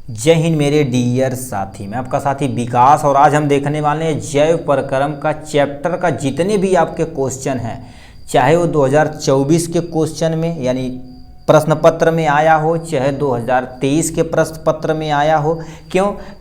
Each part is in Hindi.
जय हिंद मेरे डियर साथी, मैं आपका साथी विकास और आज हम देखने वाले हैं जैव प्रक्रम का चैप्टर का जितने भी आपके क्वेश्चन हैं, चाहे वो 2024 के क्वेश्चन में यानी प्रश्न पत्र में आया हो, चाहे 2023 के प्रश्न पत्र में आया हो।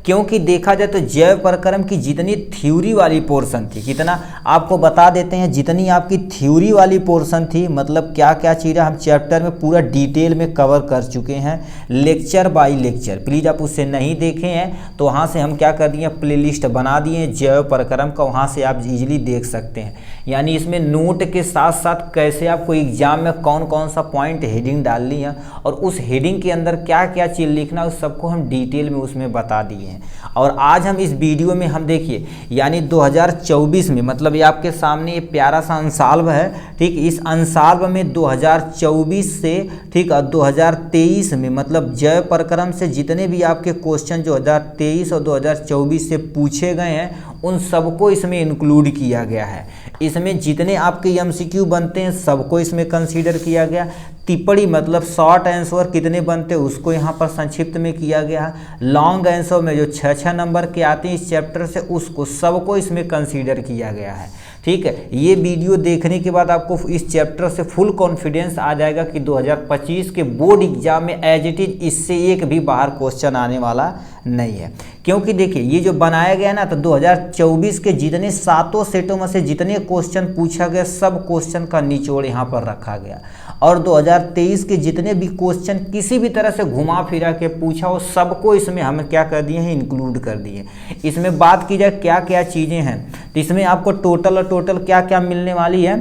क्योंकि देखा जाए तो जैव प्रक्रम की जितनी थ्योरी वाली पोर्शन थी, कितना आपको बता देते हैं, जितनी आपकी थ्योरी वाली पोर्शन थी, मतलब क्या क्या चीज़ें हम चैप्टर में पूरा डिटेल में कवर कर चुके हैं लेक्चर बाय लेक्चर। प्लीज़ आप उससे नहीं देखे हैं तो वहाँ से हम क्या कर दिए, प्लेलिस्ट बना दिए जैव प्रक्रम का, वहाँ से आप इजीली देख सकते हैं। यानी इसमें नोट के साथ साथ कैसे आपको एग्जाम में कौन कौन सा पॉइंट हेडिंग डालनी है और उस हेडिंग के अंदर क्या क्या चीज़ लिखना है, उस सबको हम डिटेल में उसमें बता दिए हैं। और आज हम इस वीडियो में हम देखिए यानी 2024 में, मतलब ये आपके सामने ये प्यारा सा अंशाल्व है, ठीक। इस अंशाल्व में 2024 से ठीक 2023 में, मतलब जैव प्रक्रम से जितने भी आपके क्वेश्चन 2023 और 2024 से पूछे गए हैं उन सबको इसमें इंक्लूड किया गया है। इसमें जितने आपके एमसीक्यू बनते हैं सबको इसमें कंसीडर किया गया। टिप्पणी मतलब शॉर्ट आंसर कितने बनते हैं उसको यहाँ पर संक्षिप्त में किया गया है। लॉन्ग आंसर में जो 6-6 नंबर के आते हैं इस चैप्टर से, उसको सबको इसमें कंसीडर किया गया है, ठीक है। ये वीडियो देखने के बाद आपको इस चैप्टर से फुल कॉन्फिडेंस आ जाएगा कि 2025 के बोर्ड एग्जाम में एज इट इज इससे एक भी बाहर क्वेश्चन आने वाला नहीं है। क्योंकि देखिए ये जो बनाया गया ना, तो 2024 के जितने 7 सेटों में से जितने क्वेश्चन पूछा गया सब क्वेश्चन का निचोड़ यहाँ पर रखा गया। और 2023 के जितने भी क्वेश्चन किसी भी तरह से घुमा फिरा के पूछा हो सबको इसमें हम क्या कर दिए हैं, इंक्लूड कर दिए। इसमें बात की जाए क्या क्या चीज़ें हैं, तो इसमें आपको टोटल क्या क्या मिलने वाली है,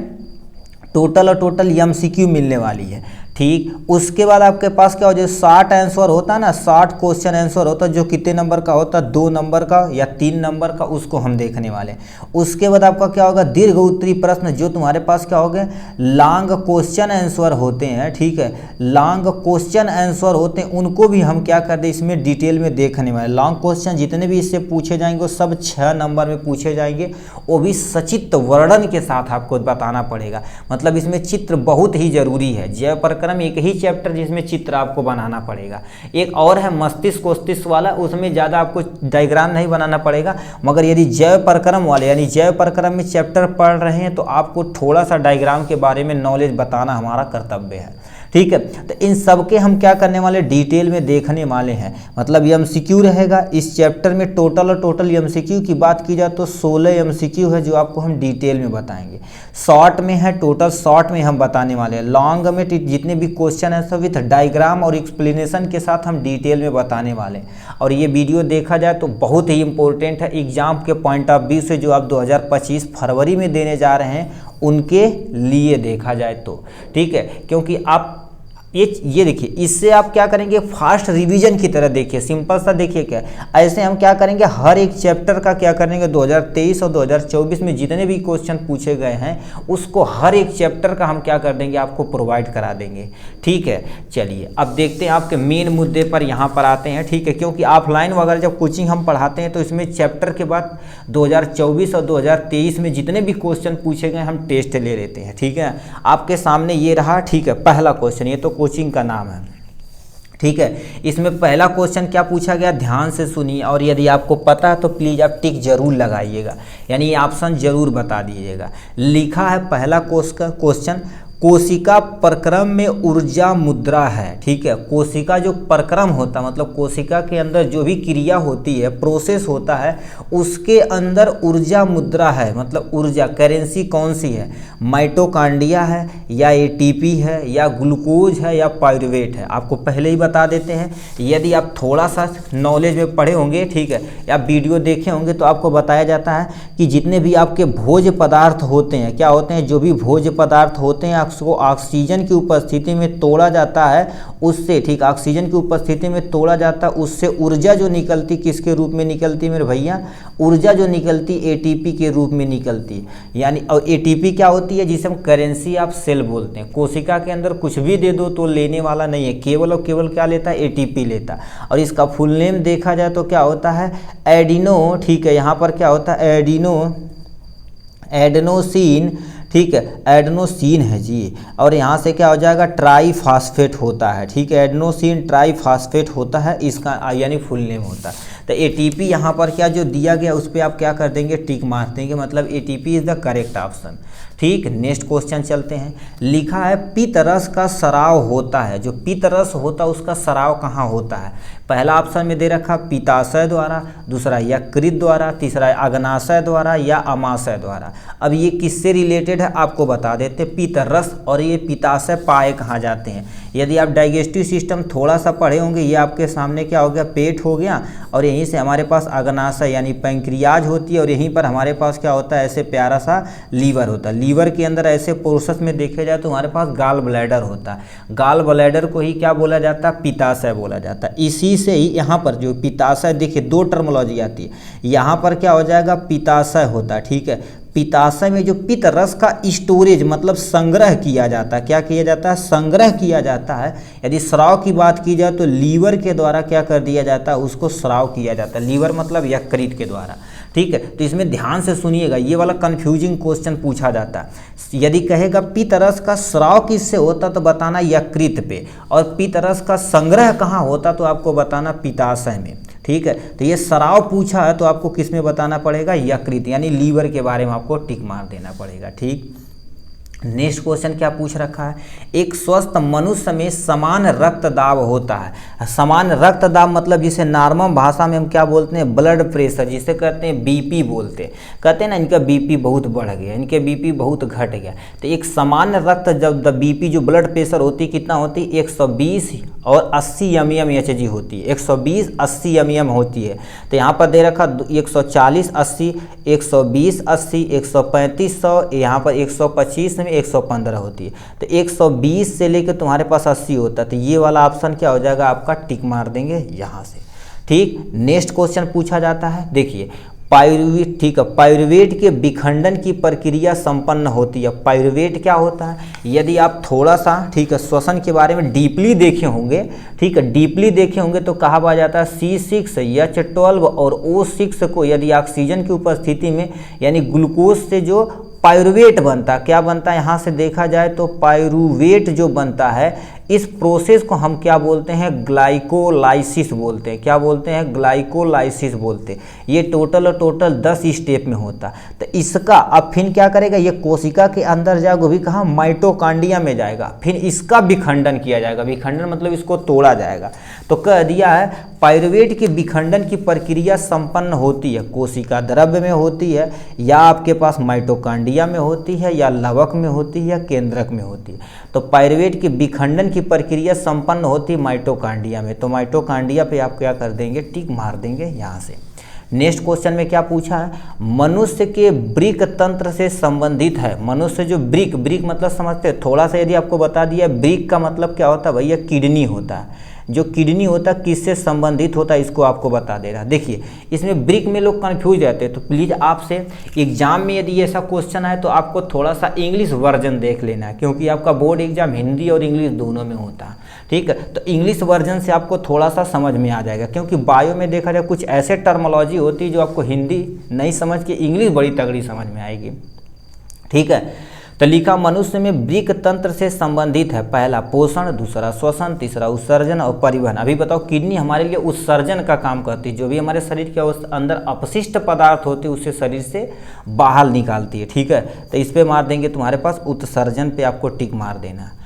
टोटल एमसीक्यू मिलने वाली है, ठीक। उसके बाद आपके पास क्या हो जाए, 60 आंसर होता है ना, 60 क्वेश्चन आंसर होता है, जो कितने नंबर का होता है, 2 नंबर का या 3 नंबर का, उसको हम देखने वाले हैं। उसके बाद आपका क्या होगा, दीर्घ उत्तरी प्रश्न, जो तुम्हारे पास क्या हो गए, लॉन्ग क्वेश्चन आंसर होते हैं, ठीक है। लॉन्ग क्वेश्चन आंसर होते हैं उनको भी हम क्या कर दें, इसमें डिटेल में देखने वाले। लॉन्ग क्वेश्चन जितने भी इससे पूछे जाएंगे वो सब 6 नंबर में पूछे जाएंगे, वो भी सचित्र वर्णन के साथ आपको बताना पड़ेगा। मतलब इसमें चित्र बहुत ही जरूरी है। जैव प्रक्रम एक ही चैप्टर जिसमें चित्र आपको बनाना पड़ेगा। एक और है मस्तिष्क वाला, उसमें ज़्यादा आपको डायग्राम नहीं बनाना पड़ेगा, मगर यदि जैव प्रक्रम वाले यानी जैव प्रक्रम में चैप्टर पढ़ रहे हैं तो आपको थोड़ा सा डायग्राम के बारे में नॉलेज बताना हमारा कर्तव्य है, ठीक है। तो इन सब के हम क्या करने वाले, डिटेल में देखने वाले हैं। मतलब एमसीक्यू रहेगा इस चैप्टर में। टोटल एमसीक्यू की बात की जाए तो 16 एमसीक्यू है जो आपको हम डिटेल में बताएंगे। शॉर्ट में है, टोटल शॉर्ट में हम बताने वाले हैं। लॉन्ग में जितने भी क्वेश्चन है सब विथ डायग्राम और एक्सप्लेनेशन के साथ हम डिटेल में बताने वाले हैं। और ये वीडियो देखा जाए तो बहुत ही इंपॉर्टेंट है एग्जाम के पॉइंट ऑफ व्यू से, जो आप 2025 फरवरी में देने जा रहे हैं उनके लिए देखा जाए तो, ठीक है। क्योंकि आप ये देखिए, इससे आप क्या करेंगे, फास्ट रिवीजन की तरह देखिए, सिंपल सा देखिए क्या ऐसे हम क्या करेंगे, हर एक चैप्टर का क्या करेंगे, 2023 और 2024 में जितने भी क्वेश्चन पूछे गए हैं उसको हर एक चैप्टर का हम क्या कर देंगे, आपको प्रोवाइड करा देंगे, ठीक है। चलिए अब देखते हैं आपके मेन मुद्दे पर यहाँ पर आते हैं, ठीक है। क्योंकि ऑफलाइन वगैरह जब कोचिंग हम पढ़ाते हैं तो इसमें चैप्टर के बाद 2024 और 2023 में जितने भी क्वेश्चन पूछे गए हम टेस्ट ले लेते हैं, ठीक है। आपके सामने ये रहा, ठीक है, पहला क्वेश्चन, ये तो कोचिंग का नाम है, ठीक है। इसमें पहला क्वेश्चन क्या पूछा गया, ध्यान से सुनिए, और यदि आपको पता है तो प्लीज़ आप टिक जरूर लगाइएगा, यानी ऑप्शन जरूर बता दीजिएगा। लिखा है पहला क्वेश्चन, कोशिका प्रक्रम में ऊर्जा मुद्रा है, ठीक है। कोशिका जो प्रक्रम होता है मतलब कोशिका के अंदर जो भी क्रिया होती है, प्रोसेस होता है, उसके अंदर ऊर्जा मुद्रा है। मतलब ऊर्जा करेंसी कौन सी है, माइटोकॉन्ड्रिया है या एटीपी है या ग्लूकोज है या पायरुवेट है, आपको पहले ही बता देते हैं। यदि आप थोड़ा सा नॉलेज में पढ़े होंगे, ठीक है, या वीडियो देखे होंगे तो आपको बताया जाता है कि जितने भी आपके भोज्य पदार्थ होते हैं, क्या होते हैं, जो भी भोज्य पदार्थ होते हैं उसको ऑक्सीजन की उपस्थिति में तोड़ा जाता है, उससे, ठीक, ऑक्सीजन की उपस्थिति में तोड़ा जाता है, उससे ऊर्जा जो निकलती किसके रूप में निकलती मेरे भैया, ऊर्जा जो निकलती एटीपी के रूप में निकलती है। यानी और एटीपी क्या होती है, जिसे हम करेंसी ऑफ सेल बोलते हैं। कोशिका के अंदर कुछ भी दे दो तो लेने वाला नहीं है, केवल और केवल क्या लेता है, एटीपी लेता। और इसका फुल नेम देखा जाए तो क्या होता है, एडिनो, ठीक है। यहाँ पर क्या होता है, एडिनोसिन ठीक है, एडेनोसिन है जी, और यहाँ से क्या हो जाएगा, ट्राईफॉस्फेट होता है। ठीक है, एडेनोसिन ट्राईफॉस्फेट होता है, इसका यानी फुल नेम होता है। तो एटीपी यहाँ पर क्या जो दिया गया उस पर आप क्या कर देंगे, टिक मार देंगे, मतलब ATP is the correct option. ठीक, नेक्स्ट क्वेश्चन चलते हैं। लिखा है पित्तरस का स्राव होता है, जो पित्तरस होता है उसका स्राव कहाँ होता है। पहला ऑप्शन में दे रखा पित्ताशय द्वारा, दूसरा यकृत द्वारा, तीसरा अग्नाशय द्वारा या अमाशय द्वारा। अब ये किससे रिलेटेड है आपको बता देते। पित्तरस और ये पित्ताशय पाए कहाँ जाते हैं। यदि आप डाइजेस्टिव सिस्टम थोड़ा सा पढ़े होंगे, ये आपके सामने क्या हो गया, पेट हो गया, और यहीं से हमारे पास अग्नाशय यानी पैंक्रियाज होती है, और यहीं पर हमारे पास क्या होता है, ऐसे प्यारा सा लीवर होता है। लीवर के अंदर ऐसे प्रोसेस में देखे जाए तो हमारे पास गाल ब्लैडर होता है। गाल ब्लैडर को ही क्या बोला जाता है, पित्ताशय बोला जाता है। इसी से ही यहाँ पर जो पित्ताशय, देखिए दो टर्मोलॉजी आती है, यहाँ पर क्या हो जाएगा, पित्ताशय होता है। ठीक है, पित्ताशय में जो पित्त रस का स्टोरेज मतलब संग्रह किया जाता है, क्या किया जाता है, संग्रह किया जाता है। यदि स्राव की बात की जाए तो लीवर के द्वारा क्या कर दिया जाता है, उसको स्राव किया जाता है। लीवर मतलब यकृत के द्वारा। ठीक है, तो इसमें ध्यान से सुनिएगा, ये वाला कंफ्यूजिंग क्वेश्चन पूछा जाता है। यदि कहेगा पित्त रस का स्राव किससे होता तो बताना यकृत पे, और पित्त रस का संग्रह कहाँ होता तो आपको बताना पित्ताशय में। ठीक है, तो ये स्राव पूछा है तो आपको किस में बताना पड़ेगा, यकृत यानी लीवर के बारे में आपको टिक मार देना पड़ेगा। ठीक, नेक्स्ट क्वेश्चन क्या पूछ रखा है। एक स्वस्थ मनुष्य में समान रक्तदाब होता है। समान रक्तदाब मतलब जिसे नॉर्मल भाषा में हम क्या बोलते हैं, ब्लड प्रेशर, जिसे कहते हैं बीपी बोलते हैं। कहते हैं ना इनका बीपी बहुत बढ़ गया, इनके बीपी बहुत घट गया। तो एक समान रक्त जब बीपी जो ब्लड प्रेशर होती कितना होती, 120 और 80 mmHg होती है। 120 80 mm होती है। तो यहाँ पर दे रखा 140 80, 120 80, 135 100, यहाँ पर 125 में 115 होती है। तो 120 से लेकर तुम्हारे पास 80 होता है। तो ये वाला ऑप्शन क्या हो जाएगा आपका, टिक मार देंगे यहाँ से। ठीक, नेक्स्ट क्वेश्चन पूछा जाता है, देखिए पाइरुवेट। ठीक है, पाइरुवेट के विखंडन की प्रक्रिया संपन्न होती है। पाइरुवेट क्या होता है, यदि आप थोड़ा सा ठीक है श्वसन के बारे में डीपली देखे होंगे, ठीक है डीपली देखे होंगे तो कहा हुआ जाता है C6 H12 और O6 को यदि ऑक्सीजन की उपस्थिति में यानी ग्लूकोज से जो पाइरुवेट बनता, क्या बनता है, यहाँ से देखा जाए तो पाइरुवेट जो बनता है, इस प्रोसेस को हम क्या बोलते हैं, ग्लाइकोलाइसिस बोलते हैं। क्या बोलते हैं, ग्लाइकोलाइसिस बोलते हैं। ये टोटल 10 स्टेप में होता। तो इसका अब फिर क्या करेगा, ये कोशिका के अंदर जाएगा, भी कहाँ, माइटोकॉन्ड्रिया में जाएगा, फिर इसका विखंडन किया जाएगा। विखंडन मतलब इसको तोड़ा जाएगा। तो कह दिया है पाइरुवेट के विखंडन की प्रक्रिया संपन्न होती है, कोशिका द्रव्य में होती है, या आपके पास माइटोकॉन्ड्रिया में होती है, या लवक में होती है, या केंद्रक में होती है। तो पाइरुवेट के विखंडन की प्रक्रिया संपन्न होती है माइटोकॉन्ड्रिया में। तो माइटोकॉन्ड्रिया पे आप क्या कर देंगे, टिक मार देंगे यहाँ से। नेक्स्ट क्वेश्चन में क्या पूछा है, मनुष्य के वृक्क तंत्र से संबंधित है। मनुष्य जो वृक्क मतलब समझते हैं, थोड़ा सा यदि आपको बता दिया, वृक्क का मतलब क्या होता है भैया, किडनी होता है। जो किडनी होता है किससे संबंधित होता है, इसको आपको बता दे रहा है। देखिए इसमें वृक्क में लोग कंफ्यूज रहते हैं, तो प्लीज़ आपसे एग्जाम में यदि ऐसा क्वेश्चन है तो आपको थोड़ा सा इंग्लिश वर्जन देख लेना है, क्योंकि आपका बोर्ड एग्जाम हिंदी और इंग्लिश दोनों में होता है। ठीक है, तो इंग्लिश वर्जन से आपको थोड़ा सा समझ में आ जाएगा, क्योंकि बायो में देखा जाए कुछ ऐसे टर्मोलॉजी होती है जो आपको हिंदी नहीं समझ के इंग्लिश बड़ी तगड़ी समझ में आएगी। ठीक है, तो लिखा मनुष्य में वृक्क तंत्र से संबंधित है, पहला पोषण, दूसरा श्वसन, तीसरा उत्सर्जन और परिवहन। अभी बताओ, किडनी हमारे लिए उत्सर्जन का काम करती है, जो भी हमारे शरीर के अंदर अपशिष्ट पदार्थ होते हैं उससे शरीर से बाहर निकालती है। ठीक है, तो इस पे मार देंगे तुम्हारे पास उत्सर्जन पे आपको टिक मार देना है।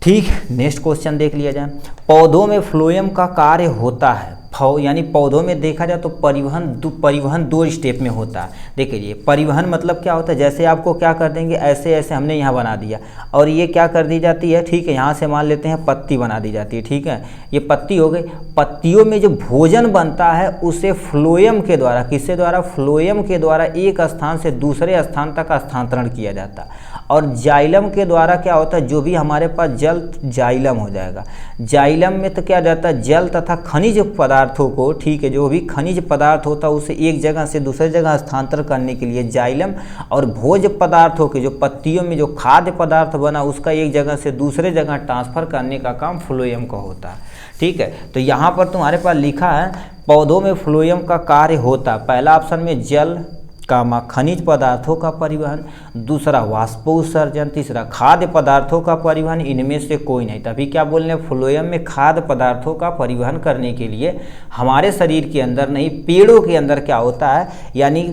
ठीक, नेक्स्ट क्वेश्चन देख लिया जाए। पौधों में फ्लोएम का कार्य होता है। यानी पौधों में देखा जाए तो परिवहन 2 स्टेप में होता है। देखिए परिवहन मतलब क्या होता है, जैसे आपको क्या कर देंगे, ऐसे ऐसे हमने यहाँ बना दिया और ये क्या कर दी जाती है, ठीक है, यहाँ से मान लेते हैं पत्ती बना दी जाती है। ठीक है, ये पत्ती हो गई। पत्तियों में जो भोजन बनता है उसे फ्लोएम के द्वारा, किससे द्वारा, फ्लोएम के द्वारा एक स्थान से दूसरे स्थान तक स्थानांतरण किया जाता है। और जाइलम के द्वारा क्या होता है, जो भी हमारे पास जल जाइलम हो जाएगा। जाइलम में तो क्या जाता है, जल तथा खनिज पदार्थों को, ठीक है, जो भी खनिज पदार्थ होता है उसे एक जगह से दूसरे जगह स्थानांतरण करने के लिए जाइलम, और भोज पदार्थों के जो पत्तियों में जो खाद्य पदार्थ बना उसका एक जगह से दूसरे जगह ट्रांसफर करने का काम फ्लोएम का होता है। ठीक है, तो यहाँ पर तुम्हारे पास लिखा है पौधों में फ्लोएम का कार्य होता है। पहला ऑप्शन में जल, कामा खनिज पदार्थों का परिवहन, दूसरा वाष्पोत्सर्जन, तीसरा खाद्य पदार्थों का परिवहन, इनमें से कोई नहीं। तभी क्या बोल रहे हैं, फ्लोएम में खाद्य पदार्थों का परिवहन करने के लिए हमारे शरीर के अंदर नहीं, पेड़ों के अंदर क्या होता है, यानी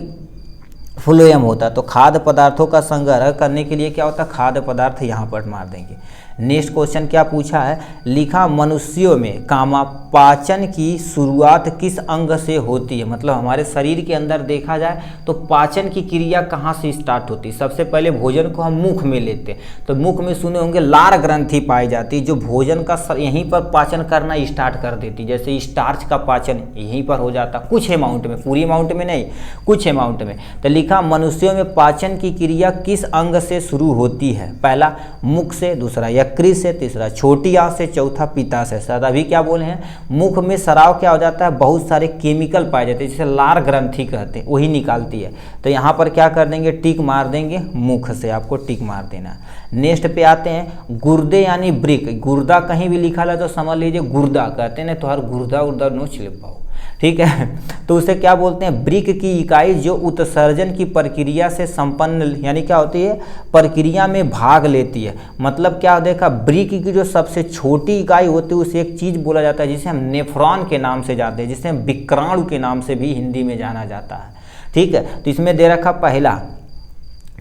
फ्लोएम होता है। तो खाद्य पदार्थों का संग्रह करने के लिए क्या होता है, खाद्य पदार्थ यहाँ पर मार देंगे। नेक्स्ट क्वेश्चन क्या पूछा है, लिखा मनुष्यों में कामा पाचन की शुरुआत किस अंग से होती है। मतलब हमारे शरीर के अंदर देखा जाए तो पाचन की क्रिया कहाँ से स्टार्ट होती है। सबसे पहले भोजन को हम मुख में लेते हैं, तो मुख में सुने होंगे लार ग्रंथि पाई जाती है, जो भोजन का यहीं पर पाचन करना स्टार्ट कर देती है। जैसे स्टार्च का पाचन यहीं पर हो जाता, कुछ अमाउंट में, पूरी अमाउंट में नहीं, कुछ अमाउंट में। तो लिखा मनुष्यों में पाचन की क्रिया किस अंग से शुरू होती है। पहला मुख से, दूसरा यकृत से, तीसरा छोटी आंत से, चौथा पित्ताशय से। अभी क्या बोले हैं, मुख में स्राव क्या हो जाता है, बहुत सारे केमिकल पाए जाते हैं, जिसे लार ग्रंथि कहते हैं, वही निकालती है। तो यहाँ पर क्या कर देंगे, टिक मार देंगे, मुख से आपको टिक मार देना। नेक्स्ट पे आते हैं, गुर्दे यानी ब्रिक। गुर्दा कहीं भी लिखा है तो समझ लीजिए गुर्दा कहते हैं, तो हर गुर्दा उर्दा नोच ले पाओ, ठीक है। तो उसे क्या बोलते हैं, ब्रिक की इकाई जो उत्सर्जन की प्रक्रिया से संपन्न, यानी क्या होती है, प्रक्रिया में भाग लेती है। मतलब क्या देखा, ब्रिक की जो सबसे छोटी इकाई होती है उसे एक चीज़ बोला जाता है जिसे हम नेफ्रॉन के नाम से जानते हैं, जिसे हम विक्राणु के नाम से भी हिंदी में जाना जाता है, ठीक है। तो इसमें दे रखा पहला,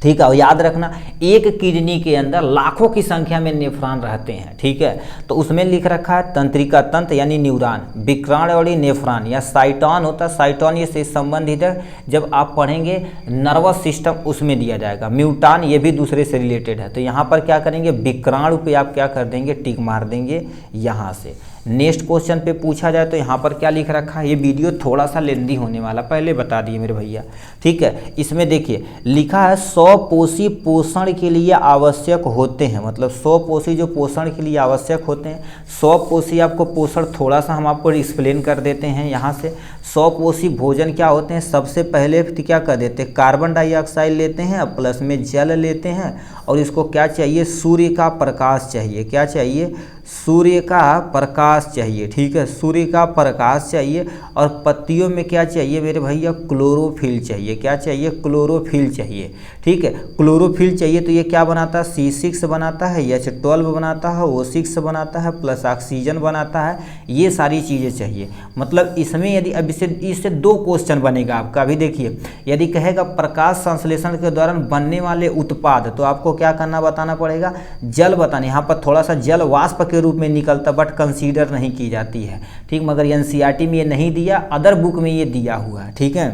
ठीक है। और याद रखना, एक किडनी के अंदर लाखों की संख्या में नेफ्रॉन रहते हैं, ठीक है। तो उसमें लिख रखा है तंत्रिका तंत्र यानी न्यूरॉन, विक्राणु नेफ्रॉन या साइटॉन होता है, साइटॉन ये से संबंधित है, जब आप पढ़ेंगे नर्वस सिस्टम उसमें दिया जाएगा। म्यूटान ये भी दूसरे से रिलेटेड है। तो यहाँ पर क्या करेंगे, विक्राणु पे आप क्या कर देंगे, टिक मार देंगे यहाँ से। नेक्स्ट क्वेश्चन पे पूछा जाए तो यहाँ पर क्या लिख रखा है, ये वीडियो थोड़ा सा लेंदी होने वाला, पहले बता दिए मेरे भैया, ठीक है। इसमें देखिए लिखा है 100 पोषी पोषण के लिए आवश्यक होते हैं। मतलब 100 पोषी जो पोषण के लिए आवश्यक होते हैं, 100 पोषी आपको पोषण थोड़ा सा हम आपको एक्सप्लेन कर देते हैं यहाँ से। 100 पोषी भोजन क्या होते हैं, सबसे पहले क्या कर देते हैं, कार्बन डाइऑक्साइड लेते हैं, प्लस में जल लेते हैं, और इसको क्या चाहिए, सूर्य का प्रकाश चाहिए। क्या चाहिए, सूर्य का प्रकाश चाहिए, ठीक है, सूर्य का प्रकाश चाहिए। और पत्तियों में क्या चाहिए मेरे भैया, क्लोरोफिल चाहिए। क्या चाहिए, क्लोरोफिल चाहिए, ठीक है, क्लोरोफिल चाहिए। तो ये क्या बनाता है, C6 बनाता है, H12 बनाता है, O6 बनाता है, प्लस ऑक्सीजन बनाता है, ये सारी चीज़ें चाहिए। मतलब इसमें यदि अब इससे 2 क्वेश्चन बनेगा आपका। अभी देखिए, यदि कहेगा प्रकाश संश्लेषण के दौरान बनने वाले उत्पाद, तो आपको क्या करना, बताना पड़ेगा, जल बताना। यहाँ पर थोड़ा सा जल वाष्प के रूप में निकलता, बट कंसीडर नहीं की जाती है, ठीक। मगर NCERT में ये नहीं दिया, अदर बुक में ये दिया हुआ है, ठीक है।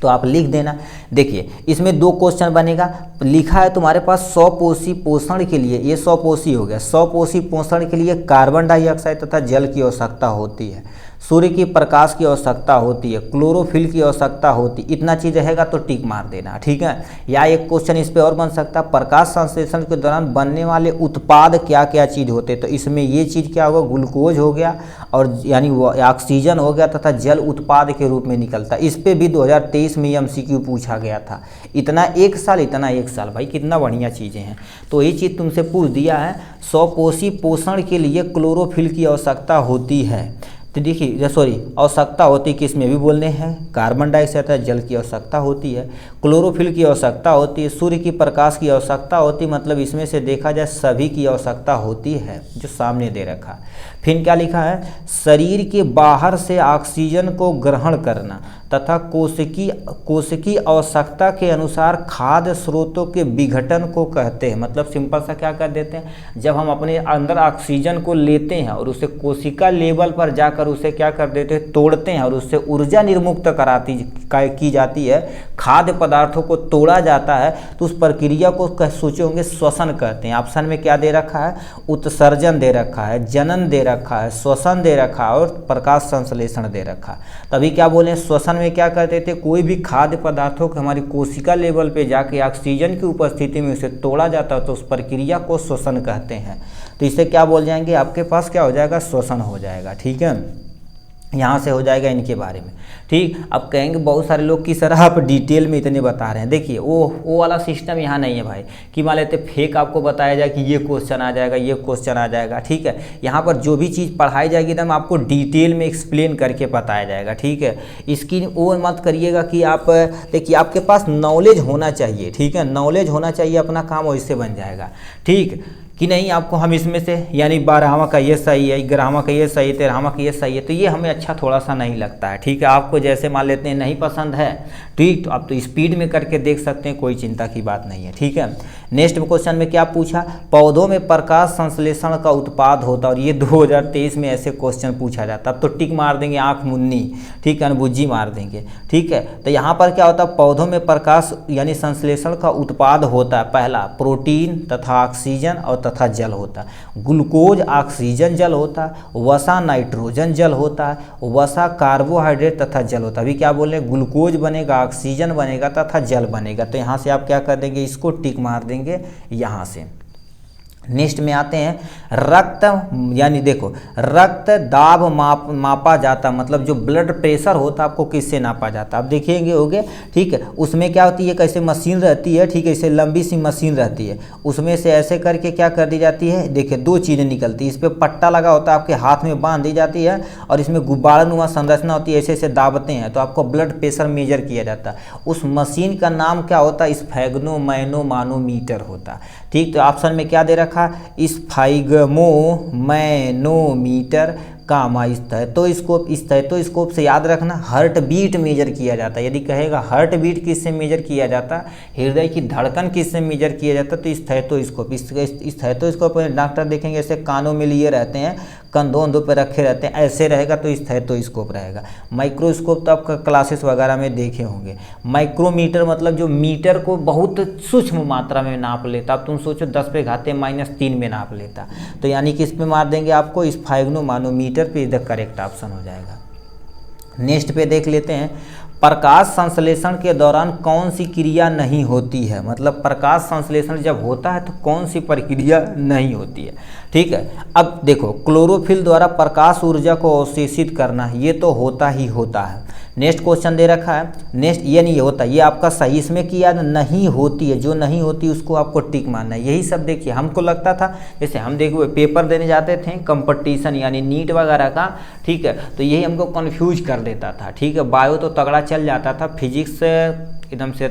तो आप लिख देना। देखिए इसमें 2 क्वेश्चन बनेगा। लिखा है तुम्हारे पास 100 पोषी पोषण के लिए, ये 100 पोषी हो गया, 100 पोषी पोषण के लिए कार्बन डाइऑक्साइड तथा जल की आवश्यकता होती है, सूर्य की प्रकाश की आवश्यकता होती है, क्लोरोफिल की आवश्यकता होती, इतना चीज़ रहेगा तो टिक मार देना, ठीक है। या एक क्वेश्चन इस पे और बन सकता है, प्रकाश संश्लेषण के दौरान बनने वाले उत्पाद क्या क्या चीज़ होते, तो इसमें ये चीज़ क्या होगा, ग्लूकोज हो गया, और यानी ऑक्सीजन हो गया, तथा जल उत्पाद के रूप में निकलता। इस पे भी 2023 में MCQ पूछा गया था। इतना एक साल, इतना एक साल, भाई कितना बढ़िया चीज़ें हैं। तो ये चीज़ तुमसे पूछ दिया है, 100 पोषी पोषण के लिए क्लोरोफिल की आवश्यकता होती है। तो देखिए आवश्यकता होती है, किस में भी बोलने हैं, कार्बन डाइऑक्साइड जल की आवश्यकता होती है, क्लोरोफिल की आवश्यकता होती है, सूर्य की प्रकाश की आवश्यकता होती है। मतलब इसमें से देखा जाए सभी की आवश्यकता होती है, जो सामने दे रखा। फिर क्या लिखा है, शरीर के बाहर से ऑक्सीजन को ग्रहण करना तथा कोशिकी आवश्यकता के अनुसार खाद्य स्रोतों के विघटन को कहते हैं। मतलब सिंपल सा क्या कर देते हैं, जब हम अपने अंदर ऑक्सीजन को लेते हैं और उसे कोशिका लेवल पर जाकर उसे क्या कर देते हैं, तोड़ते हैं, और उससे ऊर्जा निर्मुक्त की जाती है, खाद्य पदार्थों को तोड़ा जाता है, तो उस प्रक्रिया को सोचे होंगे श्वसन कहते हैं। ऑप्शन में क्या दे रखा है, उत्सर्जन दे रखा है, जनन दे रखा है, श्वसन दे रखा है, और प्रकाश संश्लेषण दे रखा। तभी क्या बोले, श्वसन में क्या करते थे, कोई भी खाद्य पदार्थों को हमारी कोशिका लेवल पे जाके ऑक्सीजन की उपस्थिति में उसे तोड़ा जाता है, तो उस प्रक्रिया को श्वसन कहते हैं। तो इसे क्या बोल जाएंगे, आपके पास क्या हो जाएगा, श्वसन हो जाएगा, ठीक है। यहाँ से हो जाएगा इनके बारे में। ठीक, अब कहेंगे बहुत सारे लोग कि सर आप डिटेल में इतने बता रहे हैं। देखिए वो वाला सिस्टम यहाँ नहीं है भाई कि मान लेते फेक आपको बताया जाए कि ये क्वेश्चन आ जाएगा, ये क्वेश्चन आ जाएगा। ठीक है, यहाँ पर जो भी चीज़ पढ़ाई जाएगी एकदम आपको डिटेल में एक्सप्लेन करके बताया जाएगा। ठीक है, इसकी वो मत करिएगा कि आप देखिए आपके पास नॉलेज होना चाहिए। ठीक है, नॉलेज होना चाहिए, अपना काम वैसे बन जाएगा। ठीक कि नहीं, आपको हम इसमें से यानी 12वां का ये सही है, 11वां का ये सही है, 13वां का ये सही है, तो ये हमें अच्छा थोड़ा सा नहीं लगता है। ठीक है, आपको जैसे मान लेते हैं नहीं पसंद है, ठीक, तो आप तो स्पीड में करके देख सकते हैं, कोई चिंता की बात नहीं है। ठीक है, नेक्स्ट क्वेश्चन में क्या पूछा, पौधों में प्रकाश संश्लेषण का उत्पाद होता है, और ये 2023 में ऐसे क्वेश्चन पूछा जाता है। अब तो टिक मार देंगे, आँख मुन्नी, ठीक है, अनबुज्झी मार देंगे। ठीक है, तो यहाँ पर क्या होता है, पौधों में प्रकाश यानी संश्लेषण का उत्पाद होता है, पहला प्रोटीन तथा ऑक्सीजन और तथा जल होता है। ग्लूकोज ऑक्सीजन जल होता है, वसा नाइट्रोजन जल होता है, वसा कार्बोहाइड्रेट तथा जल होता है। अभी क्या बोल रहे हैं, ग्लूकोज बनेगा, ऑक्सीजन बनेगा तथा जल बनेगा। तो यहाँ से आप क्या कर देंगे, इसको टिक मार देंगे यहाँ से। नेक्स्ट में आते हैं, रक्त यानी देखो रक्त दाब मापा जाता, मतलब जो ब्लड प्रेशर होता है आपको किससे नापा जाता है। अब देखिएंगे होगे, ठीक है, उसमें क्या होती है, कैसे मशीन रहती है, ठीक है, इसे लंबी सी मशीन रहती है, उसमें से ऐसे करके क्या कर दी जाती है, देखिए दो चीज़ें निकलती है, इस पर पट्टा लगा होता है, आपके हाथ में बांध दी जाती है, और इसमें गुब्बारानुमा संरचना होती है, ऐसे ऐसे दाबते हैं तो आपको ब्लड प्रेशर मेजर किया जाता है। उस मशीन का नाम क्या होता है, स्फैग्मोमैनोमीटर होता है। ठीक, तो ऑप्शन में क्या दे रखा, स्फैग्मोमैनोमीटर कामा स्टेथोस्कोप से याद रखना हार्ट बीट मेजर किया जाता है। यदि कहेगा हार्ट बीट किससे मेजर किया जाता, हृदय की धड़कन किससे मेजर किया जाता, तो स्टेथोस्कोप। स्टेथोस्कोप डॉक्टर देखेंगे ऐसे कानों में लिए रहते हैं, कंधों पे रखे रहते हैं, ऐसे रहेगा तो स्टेथोस्कोप रहेगा। माइक्रोस्कोप तो आपका क्लासेस वगैरह में देखे होंगे। माइक्रोमीटर मतलब जो मीटर को बहुत सूक्ष्म मात्रा में नाप लेता, अब तुम सोचो 10⁻³ में नाप लेता, तो यानी किस पे मार देंगे आपको, स्फैग्मोमैनोमीटर पे द करेक्ट ऑप्शन हो जाएगा। नेक्स्ट पे देख लेते हैं, प्रकाश संश्लेषण के दौरान कौन सी क्रिया नहीं होती है, मतलब प्रकाश संश्लेषण जब होता है तो कौन सी प्रक्रिया नहीं होती है। ठीक है, अब देखो क्लोरोफिल द्वारा प्रकाश ऊर्जा को अवशोषित करना, ये तो होता ही होता है। नेक्स्ट क्वेश्चन दे रखा है, नेक्स्ट ये नहीं होता, ये आपका सही, इसमें किया नहीं होती है, जो नहीं होती उसको आपको टिक मारना है। यही सब देखिए हमको लगता था, जैसे हम देखो पेपर देने जाते थे कंपटीशन यानी नीट वगैरह का, ठीक है, तो यही हमको कंफ्यूज कर देता था। ठीक है, बायो तो तगड़ा चल जाता था, फिजिक्स एकदम से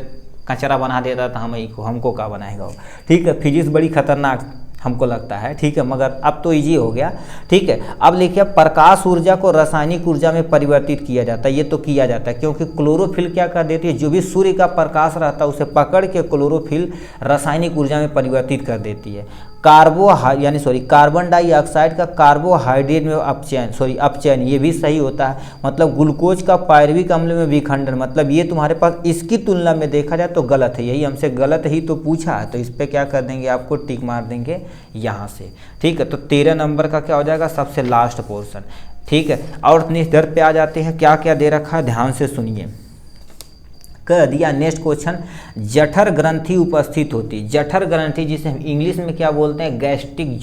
कचरा बना देता था, हमको क्या बनाएगा वो। ठीक है, फिजिक्स बड़ी खतरनाक हमको लगता है। ठीक है, मगर अब तो इजी हो गया। ठीक है, अब लिखिए प्रकाश ऊर्जा को रासायनिक ऊर्जा में परिवर्तित किया जाता है, ये तो किया जाता है क्योंकि क्लोरोफिल क्या कर देती है, जो भी सूर्य का प्रकाश रहता है उसे पकड़ के क्लोरोफिल रासायनिक ऊर्जा में परिवर्तित कर देती है। कार्बन डाइऑक्साइड का कार्बोहाइड्रेट में अपचयन, ये भी सही होता है। मतलब ग्लूकोज का पायरुविक अम्ल में विखंडन, मतलब ये तुम्हारे पास इसकी तुलना में देखा जाए तो गलत है, यही हमसे गलत ही तो पूछा है, तो इस पर क्या कर देंगे, आपको टिक मार देंगे यहाँ से। ठीक है, तो 13 नंबर का क्या हो जाएगा, सबसे लास्ट पोर्शन। ठीक है, और इधर पे आ जाते हैं, क्या क्या दे रखा है ध्यान से सुनिए। कह दिया नेक्स्ट क्वेश्चन, जठर ग्रंथि उपस्थित होती, जठर ग्रंथि जिसे हम इंग्लिश में क्या बोलते हैं, गैस्ट्रिक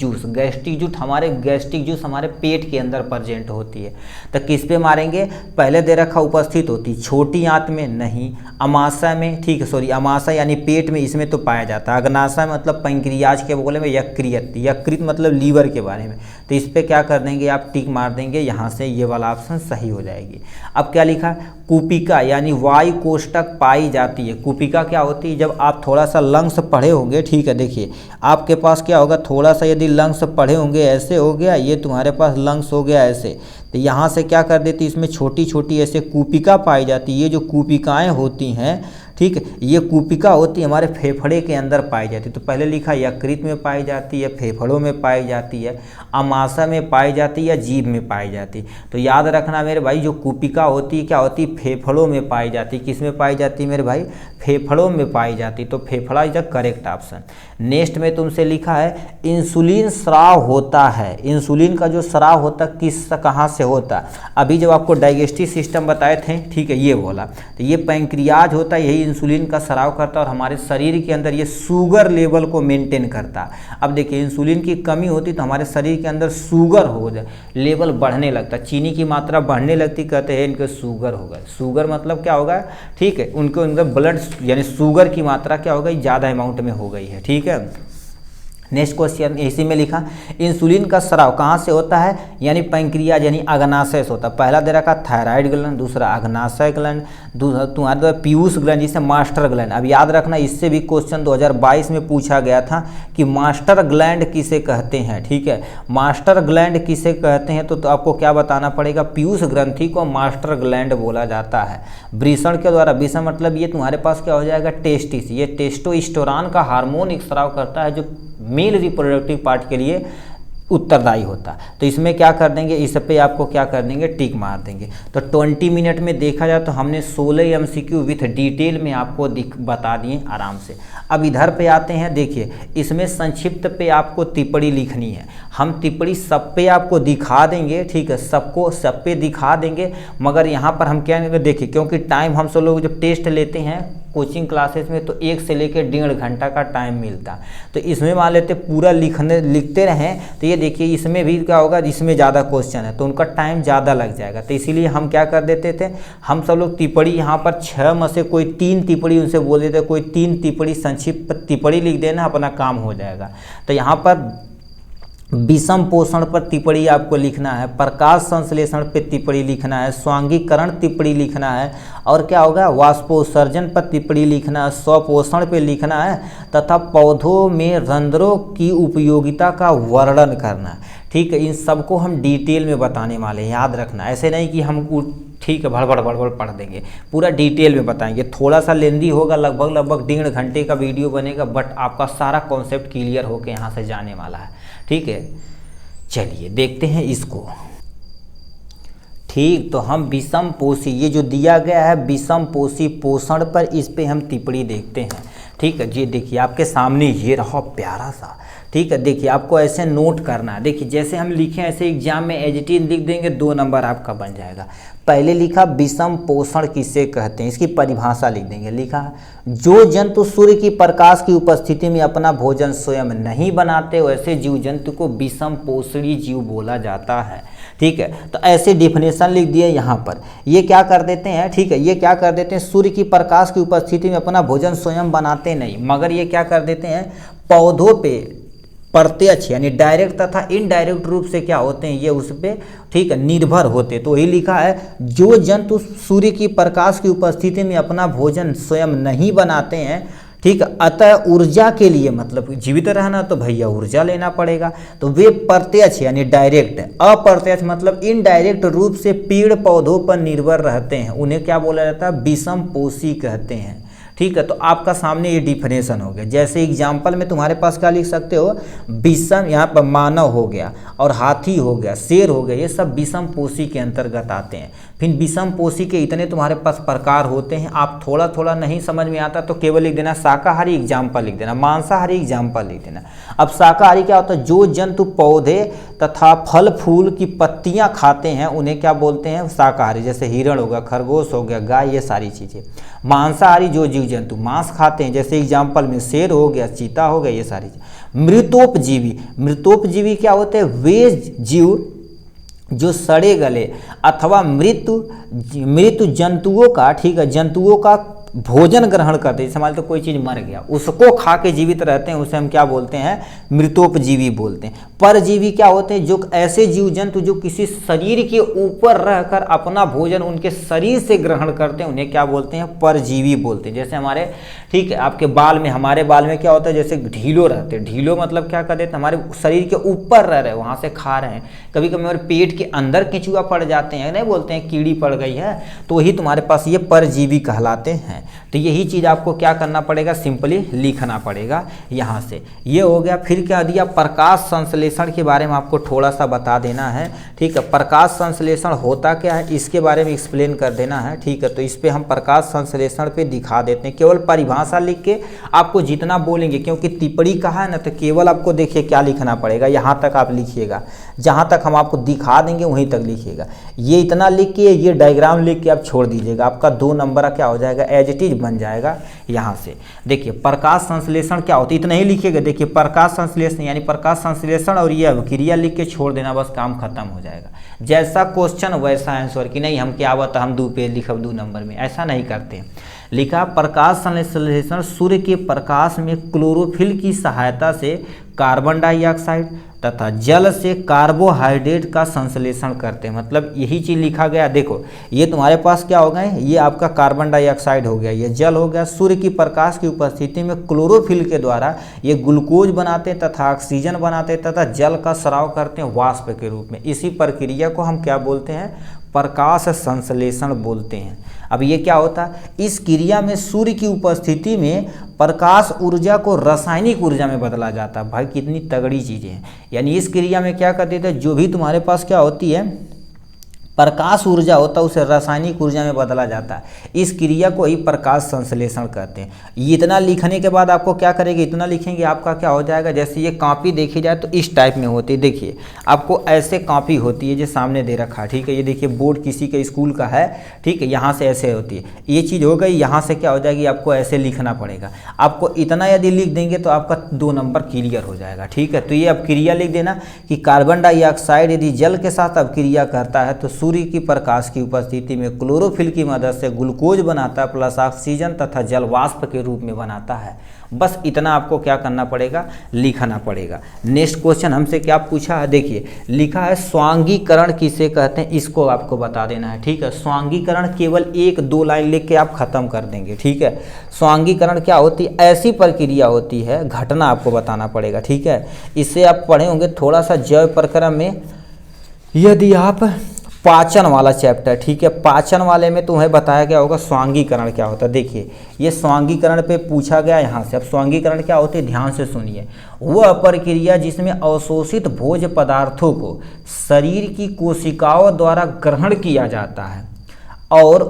जूस हमारे पेट के अंदर प्रेजेंट होती है। तो किस पे मारेंगे, पहले दे रखा उपस्थित होती, छोटी आंत में नहीं, अमाशय में, ठीक है, अमाशय यानी पेट में, इसमें तो पाया जाता है। अग्नाशय मतलब पैंक्रियाज के बोले में, यकृत मतलब लीवर के बारे में, तो इस पर क्या कर देंगे, आप टिक मार देंगे यहाँ से, ये वाला ऑप्शन सही हो जाएगी। अब क्या लिखा, कूपिका यानी वायु कोष्ठक पाई जाती है। कूपिका क्या होती है, जब आप थोड़ा सा लंग्स पढ़े होंगे, ठीक है, देखिए आपके पास क्या होगा, थोड़ा सा यदि लंग्स पढ़े होंगे, ऐसे हो गया, ये तुम्हारे पास लंग्स हो गया ऐसे, तो यहाँ से क्या कर देती, इसमें छोटी छोटी ऐसे कूपिका पाई जाती है। ये जो कूपिकाएँ होती हैं, ठीक है, ये कूपिका होती है हमारे फेफड़े के अंदर पाई जाती है। तो पहले लिखा यकृत में पाई जाती है, फेफड़ों में पाई जाती है, अमाशय में पाई जाती है, या जीभ में पाई जाती है। तो याद रखना मेरे भाई, जो कूपिका होती है क्या होती है, फेफड़ों में पाई जाती है। किस में पाई जाती है मेरे भाई, फेफड़ों में पाई जाती, तो फेफड़ा is the correct option. Next में तुमसे लिखा है इंसुलिन स्राव होता है, इंसुलिन का जो स्राव होता है कहाँ से होता है, अभी जब आपको डाइजेस्टिव सिस्टम बताए थे, ठीक है, ये बोला, तो ये पैंक्रियाज होता है, यही इंसुलिन का स्राव करता है और हमारे शरीर के अंदर ये शुगर लेवल को मेंटेन करता है। अब देखिए इंसुलिन की कमी होती तो हमारे शरीर के अंदर शुगर हो जाए, लेवल बढ़ने लगता, चीनी की मात्रा बढ़ने लगती, कहते हैं इनके शुगर होगा। शुगर मतलब क्या होगा, ठीक है, उनके अंदर ब्लड यानी शुगर की मात्रा क्या हो गई, ज़्यादा अमाउंट में हो गई है, ठीक है। नेक्स्ट क्वेश्चन इसी में लिखा, इंसुलिन का स्राव कहाँ से होता है, यानी पैंक्रियाज यानी अग्नाशय से होता है। पहला दे रखा थायराइड ग्लैंड, दूसरा अग्नाशय ग्लैंड, तुम्हारे द्वारा पीयूष ग्लैंड जिसे मास्टर ग्लैंड। अब याद रखना इससे भी क्वेश्चन 2022 में पूछा गया था कि मास्टर ग्लैंड किसे कहते हैं, ठीक है। मास्टर ग्लैंड किसे कहते हैं तो आपको क्या बताना पड़ेगा, पीयूष ग्रंथि को मास्टर ग्लैंड बोला जाता है। वृषण के द्वारा, वृषण मतलब ये तुम्हारे पास क्या हो जाएगा, टेस्टिस, ये टेस्टोस्टेरोन का हार्मोन एक स्राव करता है जो मेल रिप्रोडक्टिव पार्ट के लिए उत्तरदायी होता है। तो इसमें क्या कर देंगे, इस पे आपको क्या कर देंगे, टिक मार देंगे। तो 20 मिनट में देखा जाए तो हमने 16 MCQ विथ डिटेल में आपको बता दिए आराम से। अब इधर पे आते हैं, देखिए इसमें संक्षिप्त पे आपको टिप्पणी लिखनी है। हम टिप्पणी सब पे आपको दिखा देंगे, ठीक है, सबको सब पे दिखा देंगे, मगर यहाँ पर हम क्या देखिए, क्योंकि टाइम हम सब लोग जब टेस्ट लेते हैं कोचिंग क्लासेस में तो 1 से लेकर 1.5 घंटा का टाइम मिलता, तो इसमें मान लेते पूरा लिखते रहें तो ये देखिए इसमें भी क्या होगा, इसमें ज़्यादा क्वेश्चन है तो उनका टाइम ज़्यादा लग जाएगा। तो इसीलिए हम क्या कर देते थे, हम सब लोग टिप्पणी यहाँ पर 6 में से कोई 3 टिप्पणी उनसे बोल देते, कोई 3 टिप्पणी संक्षिप्त टिप्पणी लिख देना, अपना काम हो जाएगा। तो यहाँ पर विषम पोषण पर टिप्पणी आपको लिखना है, प्रकाश संश्लेषण पर टिप्पणी लिखना है, स्वांगीकरण टिप्पणी लिखना है, और क्या होगा, वाष्पोत्सर्जन पर टिप्पणी लिखना है, स्वपोषण पे लिखना है, तथा पौधों में रंध्रों की उपयोगिता का वर्णन करना है, ठीक है। इन सबको हम डिटेल में बताने वाले हैं, याद रखना, ऐसे नहीं कि हम ठीक है भड़बड़ पढ़ देंगे, पूरा डिटेल में बताएंगे। थोड़ा सा लेंदी होगा, लगभग 1.5 घंटे का वीडियो बनेगा, बट आपका सारा कॉन्सेप्ट क्लियर होकर यहाँ से जाने वाला है, ठीक है। चलिए देखते हैं इसको, ठीक। तो हम विषम पोषी, ये जो दिया गया है विषम पोषी पोषण पर, इस पे हम टिप्पणी देखते हैं, ठीक है। ये देखिए आपके सामने ये रहा प्यारा सा, ठीक है। देखिए आपको ऐसे नोट करना है, देखिए जैसे हम लिखे ऐसे एग्जाम में एज इट इज लिख देंगे, 2 नंबर आपका बन जाएगा। पहले लिखा विषम पोषण किसे कहते हैं, इसकी परिभाषा लिख देंगे। लिखा जो जंतु सूर्य की प्रकाश की उपस्थिति में अपना भोजन स्वयं नहीं बनाते वैसे जीव जंतु को विषम पोषणी जीव बोला जाता है, ठीक है। तो ऐसे डिफिनेशन लिख दिए यहाँ पर। ये क्या कर देते हैं, ठीक है, ये क्या कर देते हैं, सूर्य की प्रकाश की उपस्थिति में अपना भोजन स्वयं बनाते नहीं, मगर ये क्या कर देते हैं, पौधों पे प्रत्यक्ष यानी डायरेक्ट तथा इनडायरेक्ट रूप से क्या होते हैं, ये उस पर, ठीक है, निर्भर होते। तो वही लिखा है जो जंतु सूर्य की प्रकाश की उपस्थिति में अपना भोजन स्वयं नहीं बनाते हैं, ठीक है, अतः ऊर्जा के लिए, मतलब जीवित रहना तो भैया ऊर्जा लेना पड़ेगा, तो वे प्रत्यक्ष यानी डायरेक्ट, अप्रत्यक्ष मतलब इनडायरेक्ट रूप से पेड़ पौधों पर निर्भर रहते हैं, उन्हें क्या बोला जाता है, विषम पोषी कहते हैं, ठीक है। तो आपका सामने ये डिफिनेशन हो गया। जैसे एग्जाम्पल में तुम्हारे पास क्या लिख सकते हो, विषम, यहाँ पर मानव हो गया और हाथी हो गया, शेर हो गया, ये सब विषम पोषी के अंतर्गत आते हैं। फिर विषम पोषी के इतने तुम्हारे पास प्रकार होते हैं, आप थोड़ा नहीं समझ में आता तो केवल लिख देना शाकाहारी एग्जाम्पल लिख देना, मांसाहारी एग्जाम्पल लिख देना। अब शाकाहारी क्या होता है, जो जंतु पौधे तथा फल फूल की पत्तियां खाते हैं उन्हें क्या बोलते हैं, शाकाहारी, जैसे हिरण हो गया, खरगोश हो गया, गाय, ये सारी चीज़ें। मांसाहारी जो जीव जंतु मांस खाते हैं, जैसे एग्जाम्पल में शेर हो गया, चीता हो गया, ये सारी चीज़। मृतोपजीवी, मृतोपजीवी क्या होते हैं, वे जीव जो सड़े गले अथवा मृत जंतुओं का, ठीक है, जंतुओं का भोजन ग्रहण करते हैं, जैसे तो कोई चीज़ मर गया उसको खा के जीवित रहते हैं, उसे हम क्या बोलते हैं, मृतोपजीवी बोलते हैं। परजीवी क्या होते हैं, जो ऐसे जीव जंतु जो किसी शरीर के ऊपर रहकर अपना भोजन उनके शरीर से ग्रहण करते हैं, उन्हें क्या बोलते हैं, परजीवी बोलते हैं। जैसे हमारे, ठीक है, आपके बाल में, हमारे बाल में क्या होता है, जैसे ढीलो रहते हैं, ढीलो मतलब क्या कर देते हैं, हमारे शरीर के ऊपर रह रहे हैं, वहाँ से खा रहे हैं। कभी कभी हमारे पेट के अंदर केंचुआ पड़ जाते हैं, नहीं बोलते हैं कीड़ी पड़ गई है, तो वही तुम्हारे पास ये परजीवी कहलाते हैं। तो यही चीज़ आपको क्या करना पड़ेगा, सिंपली लिखना पड़ेगा यहाँ से। ये हो गया। फिर क्या दिया, प्रकाश संश्लेषण के बारे में आपको थोड़ा सा बता देना है, ठीक है। प्रकाश संश्लेषण होता क्या है इसके बारे में एक्सप्लेन कर देना है, ठीक है। तो इस पे हम प्रकाश संश्लेषण पे दिखा देते हैं, केवल परिभाषा लिख के आपको जितना बोलेंगे, क्योंकि टिप्पणी कहा है ना, तो केवल आपको देखिए क्या लिखना पड़ेगा, यहाँ तक आप लिखिएगा, जहाँ तक हम आपको दिखा देंगे वहीं तक लिखिएगा। ये इतना लिख के, ये डायग्राम लिख के आप छोड़ दीजिएगा, आपका 2 नंबर क्या हो जाएगा, एज एज इट इज बन जाएगा यहाँ से। देखिए प्रकाश संश्लेषण क्या होता है, इतना ही लिखिएगा। देखिए प्रकाश संश्लेषण यानी प्रकाश संश्लेषण और ये अभिक्रिया लिख के छोड़ देना, बस काम खत्म हो जाएगा। जैसा क्वेश्चन वैसा आंसर, कि नहीं हम क्या बता हम 2 पेज लिखब 2 नंबर में, ऐसा नहीं करते। लिखा प्रकाश संश्लेषण सूर्य के प्रकाश में क्लोरोफिल की सहायता से कार्बन डाइऑक्साइड तथा जल से कार्बोहाइड्रेट का संश्लेषण करते हैं। मतलब यही चीज़ लिखा गया। देखो ये तुम्हारे पास क्या हो गए, ये आपका कार्बन डाइऑक्साइड हो गया, ये जल हो गया। सूर्य की प्रकाश की उपस्थिति में क्लोरोफिल के द्वारा ये ग्लूकोज बनाते हैं तथा ऑक्सीजन बनाते हैं तथा जल का स्राव करते हैं वाष्प के रूप में। इसी प्रक्रिया को हम क्या बोलते हैं, प्रकाश संश्लेषण बोलते हैं। अब ये क्या होता है, इस क्रिया में सूर्य की उपस्थिति में प्रकाश ऊर्जा को रासायनिक ऊर्जा में बदला जाता है। भाई कितनी तगड़ी चीज़ें हैं। यानी इस क्रिया में क्या करते थे, जो भी तुम्हारे पास क्या होती है प्रकाश ऊर्जा होता है उसे रासायनिक ऊर्जा में बदला जाता है। इस क्रिया को ही प्रकाश संश्लेषण कहते हैं। इतना लिखने के बाद आपको क्या करेंगे, इतना लिखेंगे आपका क्या हो जाएगा, जैसे ये कॉपी देखी जाए तो इस टाइप में होती है। देखिए आपको ऐसे कॉपी होती है जो सामने दे रखा है, ठीक है। ये देखिए बोर्ड किसी के स्कूल का है, ठीक है, यहाँ से ऐसे होती है। ये चीज़ हो गई, यहाँ से क्या हो जाएगी, आपको ऐसे लिखना पड़ेगा। आपको इतना यदि लिख देंगे तो आपका 2 नंबर क्लियर हो जाएगा, ठीक है। तो ये अब क्रिया लिख देना कि कार्बन डाइऑक्साइड यदि जल के साथ अब क्रिया करता है तो सूर्य की प्रकाश की उपस्थिति में क्लोरोफिल की मदद से ग्लूकोज बनाता है प्लस ऑक्सीजन तथा जल वाष्प के रूप में बनाता है। बस इतना आपको क्या करना पड़ेगा, लिखना पड़ेगा। नेक्स्ट क्वेश्चन हमसे क्या पूछा है, देखिए लिखा है स्वांगीकरण किसे कहते हैं, इसको आपको बता देना है, ठीक है। स्वांगीकरण केवल 1-2 लाइन लिख के आप खत्म कर देंगे, ठीक है। स्वांगीकरण क्या होती है, ऐसी प्रक्रिया होती है, घटना आपको बताना पड़ेगा, ठीक है। इससे आप पढ़े होंगे थोड़ा सा जैव प्रक्रम में, यदि आप पाचन वाला चैप्टर, ठीक है, पाचन वाले में तुम्हें बताया गया होगा स्वांगीकरण क्या होता है। देखिए ये स्वांगीकरण पे पूछा गया यहाँ से। अब स्वांगीकरण क्या होती है, ध्यान से सुनिए। वह प्रक्रिया जिसमें अवशोषित भोज्य पदार्थों को शरीर की कोशिकाओं द्वारा ग्रहण किया जाता है और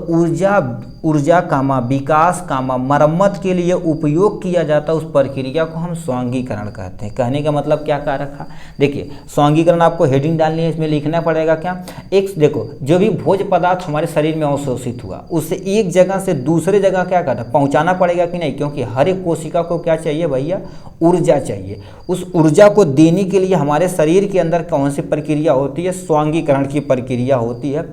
ऊर्जा कामा विकास कामा मरम्मत के लिए उपयोग किया जाता है, उस प्रक्रिया को हम स्वांगीकरण कहते हैं। कहने का मतलब क्या कह रखा, देखिए स्वांगीकरण आपको हेडिंग डालनी है, इसमें लिखना पड़ेगा क्या, एक देखो जो भी भोज्य पदार्थ हमारे शरीर में अवशोषित हुआ उससे एक जगह से दूसरे जगह क्या करना, पहुँचाना पड़ेगा कि नहीं, क्योंकि हर एक कोशिका को क्या चाहिए भैया, ऊर्जा चाहिए। उस ऊर्जा को देने के लिए हमारे शरीर के अंदर कौन सी प्रक्रिया होती है, स्वांगीकरण की प्रक्रिया होती है।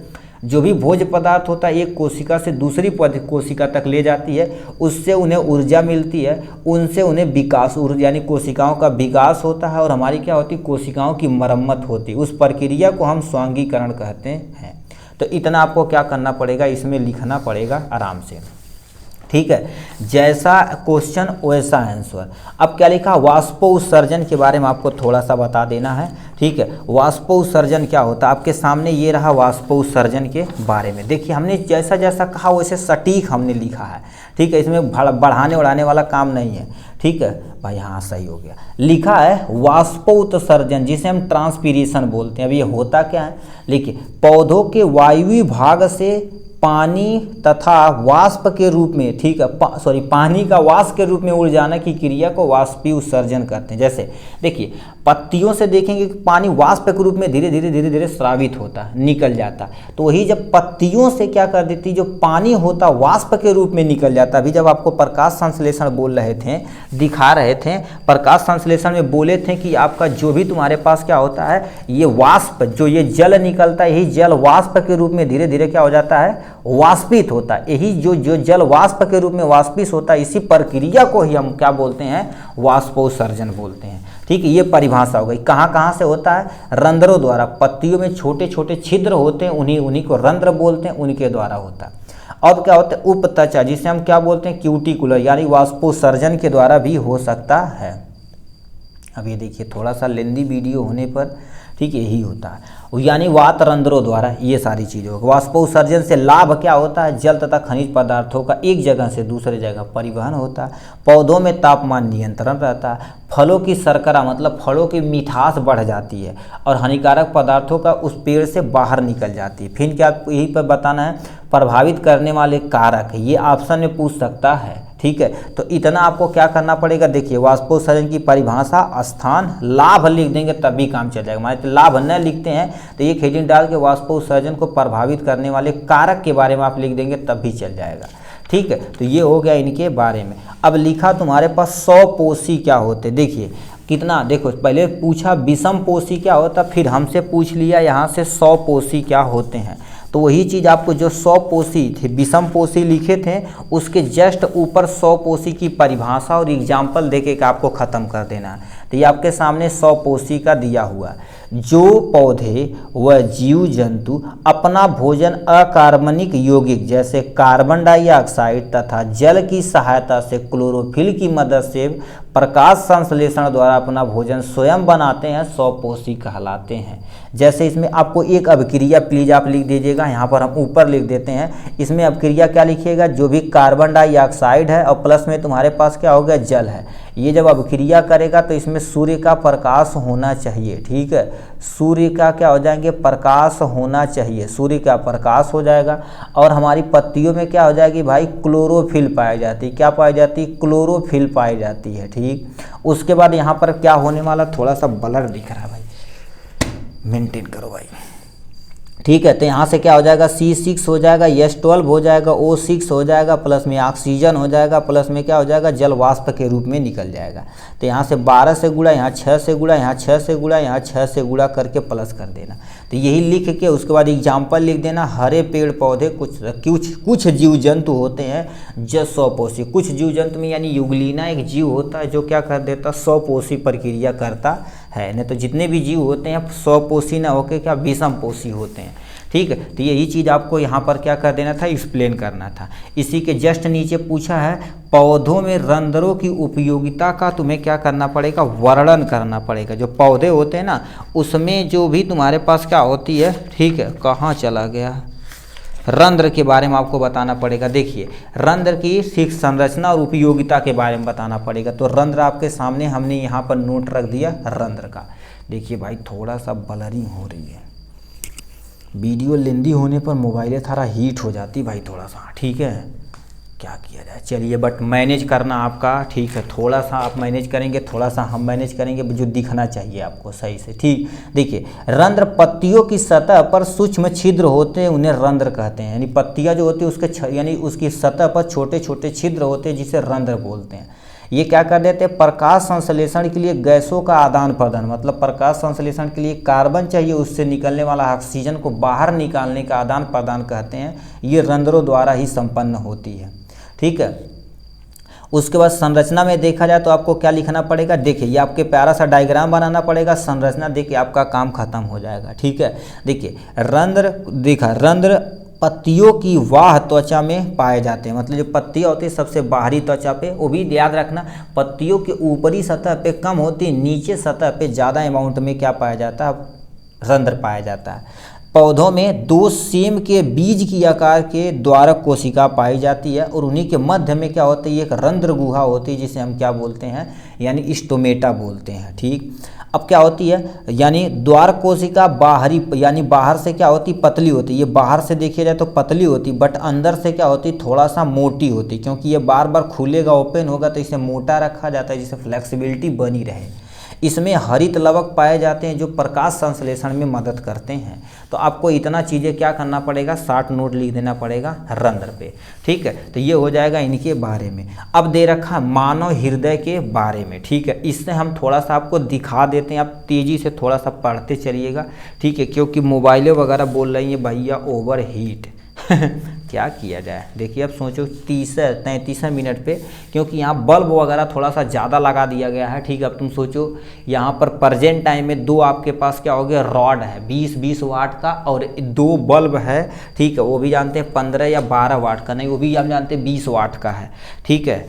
जो भी भोज्य पदार्थ होता है एक कोशिका से दूसरी कोशिका तक ले जाती है, उससे उन्हें ऊर्जा मिलती है, उनसे उन्हें विकास ऊर्जा यानी कोशिकाओं का विकास होता है और हमारी क्या होती है, कोशिकाओं की मरम्मत होती है। उस प्रक्रिया को हम स्वांगीकरण कहते हैं। तो इतना आपको क्या करना पड़ेगा, इसमें लिखना पड़ेगा आराम से, ठीक है। जैसा क्वेश्चन वैसा आंसर। अब क्या लिखा, वाष्पोत्सर्जन के बारे में आपको थोड़ा सा बता देना है, ठीक है। वाष्पोत्सर्जन क्या होता है, आपके सामने ये रहा वाष्पोत्सर्जन के बारे में। देखिए हमने जैसा जैसा कहा वैसे सटीक हमने लिखा है, ठीक है। इसमें बढ़ाने बढ़ाने वाला काम नहीं है, ठीक है भाई। हाँ सही हो गया। लिखा है वाष्पोत्सर्जन जिसे हम ट्रांसपीरेशन बोलते हैं। अब ये होता क्या है, देखिए पौधों के वायवीय भाग से पानी तथा वाष्प के रूप में, ठीक है, पानी का वाष्प के रूप में उड़ जाने की क्रिया को वाष्पीय उत्सर्जन करते हैं। जैसे देखिए पत्तियों से देखेंगे कि पानी वाष्प के रूप में धीरे धीरे स्रावित होता है, निकल जाता है। तो वही जब पत्तियों से क्या कर देती, जो पानी होता वाष्प के रूप में निकल जाता। अभी जब आपको प्रकाश संश्लेषण बोल रहे थे, दिखा रहे थे, प्रकाश संश्लेषण में बोले थे कि आपका जो भी तुम्हारे पास क्या होता है, ये वाष्प जो ये जल निकलता है, यही जल वाष्प के रूप में धीरे धीरे क्या हो जाता है, वाष्पित होता है। यही जो जल वाष्प के रूप में वाष्पित होता है, इसी प्रक्रिया को ही हम क्या बोलते हैं, वाष्पोत्सर्जन बोलते हैं, ठीक है। ये परिभाषा हो गई। कहाँ कहाँ से होता है, रंध्रों द्वारा। पत्तियों में छोटे छोटे छिद्र होते हैं, उन्हीं को रंध्र बोलते हैं, उनके द्वारा होता है। अब क्या होता है, उपत्वचा जिसे हम क्या बोलते हैं, क्यूटिकुलर, यानी वाष्पोत्सर्जन के द्वारा भी हो सकता है। अब ये देखिए थोड़ा सा लेंदी वीडियो होने पर, ठीक है, यही होता है, यानी वात रंध्रों द्वारा ये सारी चीज़ें होगी। वाष्पोत्सर्जन से लाभ क्या होता है, जल तथा खनिज पदार्थों का एक जगह से दूसरे जगह परिवहन होता है। पौधों में तापमान नियंत्रण रहता है। फलों की शर्करा मतलब फलों की मिठास बढ़ जाती है और हानिकारक पदार्थों का उस पेड़ से बाहर निकल जाती है। फिर क्या आपको यही पर बताना है, प्रभावित करने वाले कारक, ये ऑप्शन में पूछ सकता है, ठीक है। तो इतना आपको क्या करना पड़ेगा, देखिए वाष्पोत्सर्जन की परिभाषा, स्थान, लाभ लिख देंगे तभी काम चल जाएगा। मान लाभ न लिखते हैं तो एक हेडिंग डाल के वाष्पोत्सर्जन को प्रभावित करने वाले कारक के बारे में आप लिख देंगे तब भी चल जाएगा, ठीक है, तो ये हो गया इनके बारे में। अब लिखा तुम्हारे पास 100 पोषी क्या होते, देखिए कितना, देखो पहले पूछा विषम पोषी क्या होता, फिर हमसे पूछ लिया यहाँ से 100 पोषी क्या होते हैं। तो वही चीज़ आपको जो 100 पोषी थे, विषम पोषी लिखे थे, उसके जस्ट ऊपर 100 पोषी की परिभाषा और एग्जाम्पल देके के आपको ख़त्म कर देना है। तो ये आपके सामने 100 पोषी का दिया हुआ है। जो पौधे व जीव जंतु अपना भोजन अकार्बनिक यौगिक जैसे कार्बन डाइऑक्साइड तथा जल की सहायता से क्लोरोफिल की मदद से प्रकाश संश्लेषण द्वारा अपना भोजन स्वयं बनाते हैं, 100 पोषी कहलाते हैं। जैसे इसमें आपको एक अभिक्रिया प्लीज आप लिख दीजिएगा, यहाँ पर हम ऊपर लिख देते हैं। इसमें अभिक्रिया क्या लिखिएगा, जो भी कार्बन डाइऑक्साइड है और प्लस में तुम्हारे पास क्या हो गया, जल है, ये जब अभिक्रिया करेगा तो इसमें सूर्य का प्रकाश होना चाहिए। ठीक है, सूर्य का क्या हो जाएंगे, प्रकाश होना चाहिए, सूर्य का प्रकाश हो जाएगा। और हमारी पत्तियों में क्या हो जाएगी भाई, क्लोरोफिल पाई जाती है। क्या पाई जाती है, क्लोरोफिल पाई जाती है। ठीक, उसके बाद यहाँ पर क्या होने वाला, थोड़ा सा ब्लर दिख रहा है भाई, मेंटेन करो भाई। ठीक है, तो यहाँ से क्या हो जाएगा, C6 हो जाएगा, H12 हो जाएगा, O6 हो जाएगा, प्लस में ऑक्सीजन हो जाएगा, प्लस में क्या हो जाएगा, जल वाष्प के रूप में निकल जाएगा। तो यहाँ से 12 से गुणा, यहाँ 6 से गुणा, यहाँ 6 से गुणा, यहाँ 6 से गुणा करके प्लस कर देना। तो यही लिख के उसके बाद एग्जाम्पल लिख देना। हरे पेड़ पौधे कुछ जीव जंतु होते हैं जो 100 पोषी, कुछ जीव जंतु में यानी युगलीना एक जीव होता है जो क्या कर देता, 100 पोषी प्रक्रिया करता है। नहीं तो जितने भी जीव होते हैं 100 पोषी ना होकर क्या विषम पोषी होते हैं। ठीक है, तो यही चीज़ आपको यहाँ पर क्या कर देना था, एक्सप्लेन करना था। इसी के जस्ट नीचे पूछा है पौधों में रंध्रों की उपयोगिता का तुम्हें क्या करना पड़ेगा, वर्णन करना पड़ेगा। जो पौधे होते हैं ना उसमें जो भी तुम्हारे पास क्या होती है, ठीक है, कहाँ चला गया, रंध्र के बारे में आपको बताना पड़ेगा। देखिए रंध्र की ठीक संरचना और उपयोगिता के बारे में बताना पड़ेगा। तो रंध्र आपके सामने हमने यहाँ पर नोट रख दिया रंध्र का। देखिए भाई थोड़ा सा ब्लरिंग हो रही है, वीडियो लेंदी होने पर मोबाइलें थोड़ा हीट हो जाती भाई थोड़ा सा। ठीक है, क्या किया जाए, चलिए बट मैनेज करना आपका। ठीक है, थोड़ा सा आप मैनेज करेंगे, थोड़ा सा हम मैनेज करेंगे, जो दिखना चाहिए आपको सही से। ठीक, देखिए रंध्र पत्तियों की सतह पर सूक्ष्म छिद्र होते हैं, उन्हें रंध्र कहते हैं। यानी पत्तियां जो होती है उसके यानी उसकी सतह पर छोटे छोटे छिद्र होते हैं जिसे रंध्र बोलते हैं। ये क्या कर देते हैं, प्रकाश संश्लेषण के लिए गैसों का आदान प्रदान, मतलब प्रकाश संश्लेषण के लिए कार्बन चाहिए, उससे निकलने वाला ऑक्सीजन को बाहर निकालने का आदान प्रदान कहते हैं। ये रंध्रों द्वारा ही संपन्न होती है। ठीक है, उसके बाद संरचना में देखा जाए तो आपको क्या लिखना पड़ेगा, देखिए ये आपके प्यारा सा डायग्राम बनाना पड़ेगा, संरचना देखिए आपका काम खत्म हो जाएगा। ठीक है, देखिए रंध्र देखा, रंध्र पत्तियों की वाह त्वचा में पाए जाते हैं, मतलब जो पत्तियाँ होती है सबसे बाहरी त्वचा पे, वो भी याद रखना पत्तियों के ऊपरी सतह पे कम होती है, नीचे सतह पे ज़्यादा अमाउंट में क्या पाया जाता है, रंध्र पाया जाता है। पौधों में 2 सेम के बीज की आकार के द्वारक कोशिका पाई जाती है और उन्हीं के मध्य में क्या होती है, एक रंध्र गुहा होती है जिसे हम क्या बोलते हैं, यानी स्टोमेटा बोलते हैं। ठीक, अब क्या होती है, यानी द्वारक कोशिका बाहरी यानी बाहर से क्या होती, पतली होती है। ये बाहर से देखिए जाए तो पतली होती, बट अंदर से क्या होती, थोड़ा सा मोटी होती, क्योंकि ये बार बार खुलेगा, ओपन होगा, तो इसे मोटा रखा जाता है जिससे फ्लेक्सिबिलिटी बनी रहे। इसमें हरित लवक पाए जाते हैं जो प्रकाश संश्लेषण में मदद करते हैं। तो आपको इतना चीज़ें क्या करना पड़ेगा, 60 नोट लिख देना पड़ेगा रंध्र पे। ठीक है, तो ये हो जाएगा इनके बारे में। अब दे रखा मानव हृदय के बारे में। ठीक है, इससे हम थोड़ा सा आपको दिखा देते हैं, आप तेज़ी से थोड़ा सा पढ़ते चलिएगा। ठीक है, क्योंकि मोबाइलें वगैरह बोल रही हैं भैया ओवर हीट क्या किया जाए। देखिए अब सोचो 33 मिनट पे, क्योंकि यहाँ बल्ब वगैरह थोड़ा सा ज़्यादा लगा दिया गया है। ठीक है, अब तुम सोचो यहाँ पर प्रेजेंट टाइम में 2 आपके पास क्या हो गया, रॉड है 20 वाट का, और 2 बल्ब है। ठीक है, वो भी जानते हैं 15 या 12 वाट का, नहीं वो भी हम जानते हैं 20 वाट का है। ठीक है,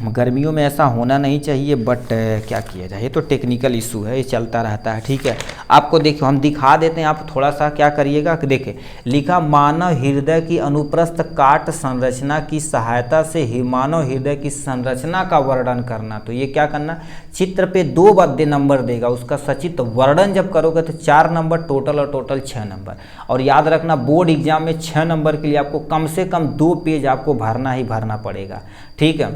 गर्मियों में ऐसा होना नहीं चाहिए, बट क्या किया जाए, ये तो टेक्निकल इशू है, ये चलता रहता है। ठीक है, आपको देखो हम दिखा देते हैं, आप थोड़ा सा क्या करिएगा, देखिए लिखा मानव हृदय की अनुप्रस्थ काट संरचना की सहायता से मानव हृदय की संरचना का वर्णन करना। तो ये क्या करना, चित्र पे 2 बद्दे नंबर देगा, उसका सचित्र वर्णन जब करोगे तो 4 नंबर टोटल, और टोटल 6 नंबर। और याद रखना बोर्ड एग्जाम में 6 नंबर के लिए आपको कम से कम 2 पेज आपको भरना ही भरना पड़ेगा। ठीक है,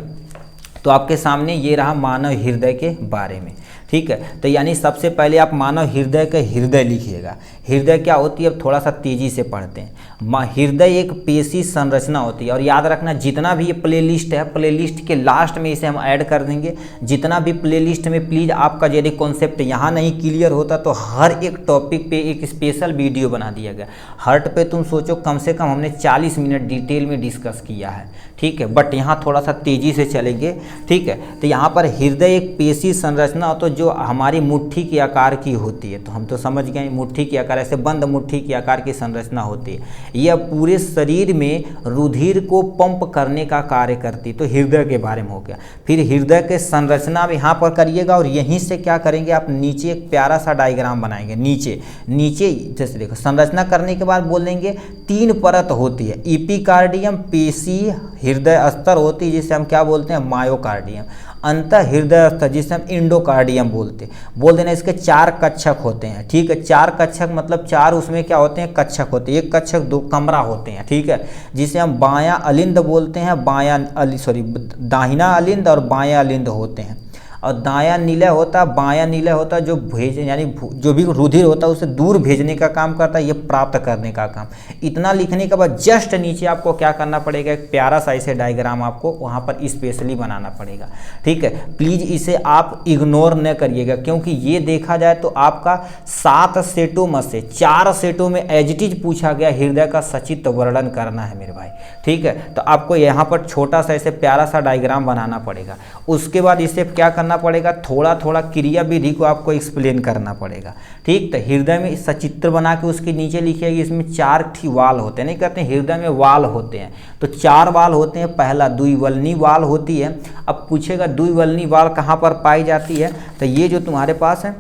तो आपके सामने ये रहा मानव हृदय के बारे में। ठीक है, तो यानी सबसे पहले आप मानव हृदय का हृदय लिखिएगा। हृदय क्या होती है, अब थोड़ा सा तेजी से पढ़ते हैं। हृदय एक पेशी संरचना होती है, और याद रखना जितना भी ये प्लेलिस्ट है, प्लेलिस्ट के लास्ट में इसे हम ऐड कर देंगे। जितना भी प्लेलिस्ट में प्लीज़ आपका यदि कॉन्सेप्ट यहाँ नहीं क्लियर होता तो हर एक टॉपिक पे एक स्पेशल वीडियो बना दिया गया। हर्ट पे तुम सोचो कम से कम हमने 40 मिनट डिटेल में डिस्कस किया है, ठीक है, बट यहाँ थोड़ा सा तेज़ी से चलेंगे, ठीक है। तो यहाँ पर हृदय एक पेशी संरचना हो तो जो हमारी मुट्ठी के आकार की होती है, तो हम तो समझ गए मुट्ठी के आकार, ऐसे बंद मुट्ठी के आकार की संरचना होती है। यह पूरे शरीर में रुधिर को पंप करने का कार्य करती, तो हृदय के बारे में हो गया। फिर हृदय के संरचना में यहाँ पर करिएगा, और यहीं से क्या करेंगे आप, नीचे एक प्यारा सा डायग्राम बनाएंगे। नीचे जैसे देखो, संरचना करने के बाद बोलेंगे 3 परत होती है, इपिकार्डियम पेशी हृदय स्तर होती है जिसे हम क्या बोलते हैं, मायोकार्डियम, अंत हृदय स्तर जिसे हम इंडोकार्डियम बोलते हैं। बोल देना इसके 4 कक्षक होते हैं, ठीक है। 4 कक्षक मतलब 4 उसमें क्या होते हैं, कक्षक होते हैं। एक कक्षक 2 कमरा होते हैं, ठीक है, जिसे हम बायां अलिंद बोलते हैं, दाहिना अलिंद और बायां अलिंद होते हैं। और दायां निलय होता है, बायां निलय होता है जो यानी जो भी रुधिर होता है उसे दूर भेजने का काम करता है, ये प्राप्त करने का काम। इतना लिखने के बाद जस्ट नीचे आपको क्या करना पड़ेगा, एक प्यारा सा ऐसे डायग्राम आपको वहाँ पर स्पेशली बनाना पड़ेगा, ठीक है। प्लीज़ इसे आप इग्नोर न करिएगा, क्योंकि ये देखा जाए तो आपका 7 सेटों में से 4 सेटों में एज इट इज पूछा गया हृदय का सचित्र वर्णन करना है मेरे भाई, ठीक है। तो आपको यहाँ पर छोटा सा ऐसे प्यारा सा डायग्राम बनाना पड़ेगा। उसके बाद इसे क्या करना पड़ेगा, थोड़ा थोड़ा क्रिया विधि को आपको एक्सप्लेन करना पड़ेगा, ठीक। तो हृदय में सचित्र बना के उसके नीचे लिखिएगा, इसमें 4 वाल होते हैं, नहीं कहते हैं हृदय में वाल होते हैं, तो 4 वाल होते हैं। पहला द्विवल्नी वाल होती है। अब पूछेगा द्विवल्नी वाल कहाँ पर पाई जाती है, तो ये जो तुम्हारे पास है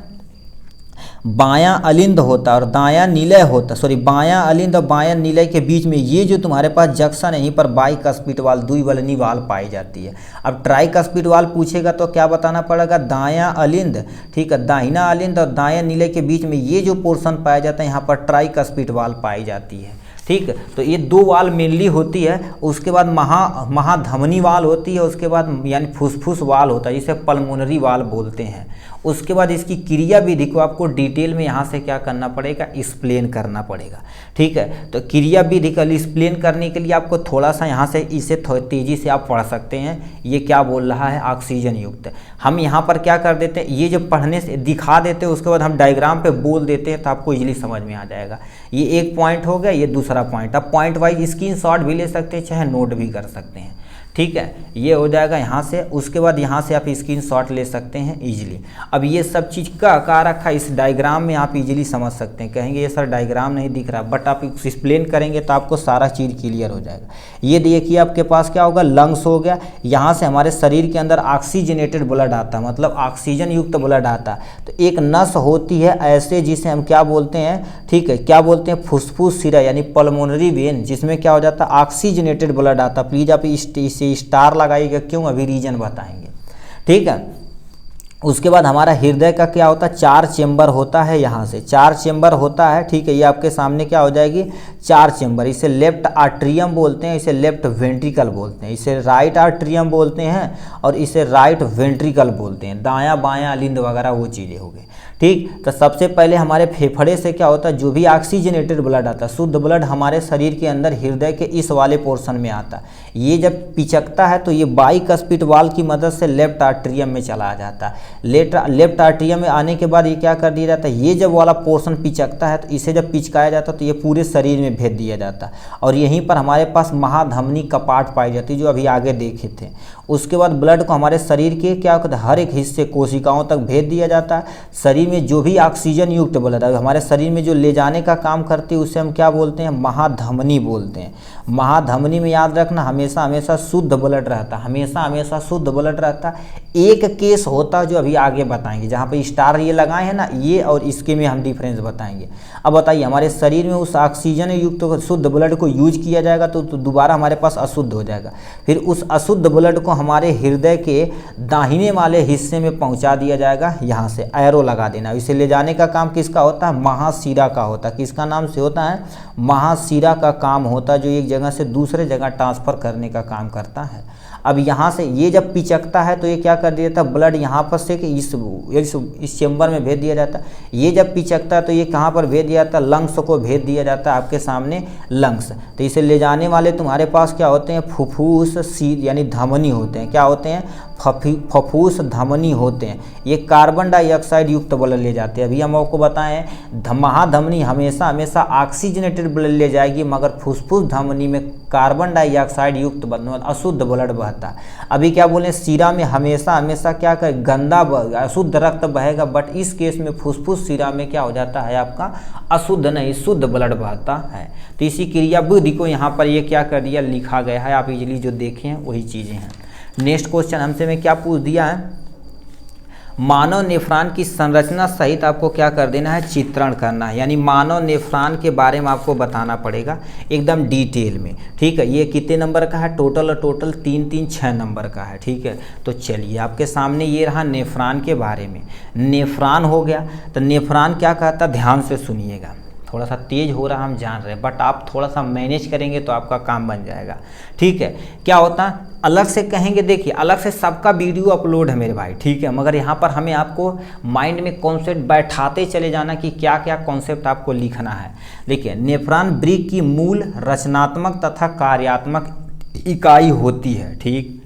बायां अलिंद होता और दायां निलय होता, बायां अलिंद और बायां निलय के बीच में ये जो तुम्हारे पास जंक्शन है, यहीं पर बाइकस्पिड वाल, द्विवल्नी वाल पाई जाती है। अब ट्राइकस्पिड वाल पूछेगा तो क्या बताना पड़ेगा, दायां अलिंद, ठीक है, दाहिना अलिंद और दायां निलय के बीच में ये जो पोर्शन पाया जाता है यहाँ पर ट्राइकस्पिड वाल पाई जाती है, ठीक है। तो ये 2 वाल मेनली होती है। उसके बाद महाधमनी वाल होती है, उसके बाद यानी फुसफुस वाल होता है जिसे पल्मोनरी वाल बोलते हैं। उसके बाद इसकी क्रिया विधि को आपको डिटेल में यहाँ से क्या करना पड़ेगा, एक्सप्लेन करना पड़ेगा, ठीक है। तो क्रिया विधि का एक्सप्लेन करने के लिए आपको थोड़ा सा यहाँ से इसे तेज़ी से आप पढ़ सकते हैं। ये क्या बोल रहा है, ऑक्सीजन युक्त। हम यहाँ पर क्या कर देते हैं, ये जो पढ़ने से दिखा देते हैं उसके बाद हम डायग्राम पे बोल देते हैं तो आपको इजीली समझ में आ जाएगा। ये एक पॉइंट हो गया, ये दूसरा पॉइंट। आप पॉइंट वाइज स्क्रीनशॉट भी ले सकते हैं, चाहे नोट भी कर सकते हैं, ठीक है। ये हो जाएगा यहाँ से। उसके बाद यहाँ से आप स्क्रीनशॉट ले सकते हैं इजीली। अब ये सब चीज़ का रखा इस डायग्राम में आप इजीली समझ सकते हैं। कहेंगे ये सर डायग्राम नहीं दिख रहा, बट आप एक्सप्लेन करेंगे तो आपको सारा चीज़ क्लियर हो जाएगा। ये देखिए आपके पास क्या होगा, लंग्स हो गया। यहाँ से हमारे शरीर के अंदर ऑक्सीजनेटेड ब्लड आता है, मतलब ऑक्सीजन युक्त ब्लड आता है। तो एक नस होती है ऐसे जिसे हम क्या बोलते हैं, ठीक है, क्या बोलते हैं, फुसफुस सिरा यानी पल्मोनरी वेन, जिसमें क्या हो जाता है, ऑक्सीजनेटेड ब्लड आता। प्लीज़ आप इसे स्टार लगाइएगा, क्यों, अभी रीजन बताएंगे, ठीक है। उसके बाद हमारा हृदय का क्या होता है, 4 चेंबर होता है, यहाँ से 4 चेंबर होता है, ठीक है। ये आपके सामने क्या हो जाएगी, 4 चेंबर। इसे लेफ्ट आर्ट्रियम बोलते हैं, इसे लेफ्ट वेंट्रिकल बोलते हैं, इसे राइट आर्ट्रियम बोलते हैं और इसे राइट वेंट्रिकल बोलते हैं। दायां बायां अलिंद वगैरह वो चीज़ें हो गई, ठीक। तो सबसे पहले हमारे फेफड़े से क्या होता है, जो भी ऑक्सीजनेटेड ब्लड आता है, शुद्ध ब्लड हमारे शरीर के अंदर हृदय के इस वाले पोर्शन में आता है। ये जब पिचकता है तो ये बाइकस्पिड वाल की मदद से लेफ्ट आर्ट्रियम में चला जाता है। लेफ्ट आर्ट्रियम में आने के बाद ये क्या कर दिया जाता है, ये जब वाला पोर्शन पिचकता है तो इसे जब पिचकाया जाता है तो ये पूरे शरीर में भेज दिया जाता है। और यहीं पर हमारे पास महाधमनी कपाट पाई जाती है, जो अभी आगे देखे थे। उसके बाद ब्लड को हमारे शरीर के क्या होता है, हर एक हिस्से कोशिकाओं तक भेज दिया जाता है। शरीर में जो भी ऑक्सीजन युक्त ब्लड है हमारे शरीर में जो ले जाने का काम करती है उसे हम क्या बोलते हैं, महाधमनी बोलते हैं। महाधमनी में याद रखना हमेशा हमेशा शुद्ध ब्लड रहता है, हमेशा हमेशा शुद्ध ब्लड रहता है। एक केस होता है जो अभी आगे बताएंगे, जहाँ पे स्टार ये लगाए हैं ना, ये और इसके में हम डिफरेंस बताएंगे। अब बताइए, हमारे शरीर में उस ऑक्सीजन युक्त शुद्ध ब्लड को यूज किया जाएगा तो दोबारा हमारे पास अशुद्ध हो जाएगा। फिर उस अशुद्ध ब्लड को हमारे हृदय के दाहिने वाले हिस्से में पहुंचा दिया जाएगा। यहाँ से एरो लगा देना। देना। इसे ले जाने का काम किसका होता है? महाशिरा का होता है। किसका नाम से होता है? महाशिरा का काम होता है, जो एक जगह से दूसरे जगह ट्रांसफ़र करने का काम करता है। अब यहाँ से ये जब पिचकता है तो ये क्या कर दिया जाता है? ब्लड यहाँ पर से कि इस चेम्बर में भेज दिया जाता है। ये जब पिचकता है तो ये कहाँ पर भेज दिया जाता है? लंग्स को भेज दिया जाता है, आपके सामने लंग्स। तो इसे ले जाने वाले तुम्हारे पास क्या होते हैं? फुफ्फुस यानी धमनी होते हैं। क्या होते हैं? फफूस धमनी होते हैं। ये कार्बन डाइऑक्साइड युक्त ब्लड ले जाते हैं। अभी हम आपको बताएं महाधमनी हमेशा ऑक्सीजनेटेड ब्लड ले जाएगी, मगर फुफ्फुस धमनी में कार्बन डाइऑक्साइड युक्त अशुद्ध ब्लड बहता है। अभी क्या बोले? शिरा में हमेशा क्या कर गंदा अशुद्ध रक्त बहेगा, बट इस केस में फुफ्फुस शिरा में क्या हो जाता है? आपका अशुद्ध नहीं शुद्ध ब्लड बहता है। तो इसी क्रिया बुद्धि को यहाँ पर ये क्या कर दिया? लिखा गया है। आप इजली जो देखें वही चीज़ें हैं। नेक्स्ट क्वेश्चन हमसे में क्या पूछ दिया है? मानव नेफ्रॉन की संरचना सहित आपको क्या कर देना है? चित्रण करना है। यानी मानव नेफ्रॉन के बारे में आपको बताना पड़ेगा एकदम डिटेल में। ठीक है, ये कितने नंबर का है? टोटल 6 नंबर का है। ठीक है, तो चलिए आपके सामने ये रहा नेफ्रॉन के बारे में। नेफ्रॉन हो गया, तो नेफ्रॉन क्या कहता है? ध्यान से सुनिएगा, थोड़ा सा तेज हो रहा हम जान रहे हैं, बट आप थोड़ा सा मैनेज करेंगे तो आपका काम बन जाएगा। ठीक है, क्या होता है? अलग से कहेंगे, देखिए अलग से सबका वीडियो अपलोड है मेरे भाई। ठीक है, मगर यहाँ पर हमें आपको माइंड में कॉन्सेप्ट बैठाते चले जाना कि क्या क्या कॉन्सेप्ट आपको लिखना है। देखिए, नेफ्रॉन वृक्क की मूल रचनात्मक तथा कार्यात्मक इकाई होती है। ठीक,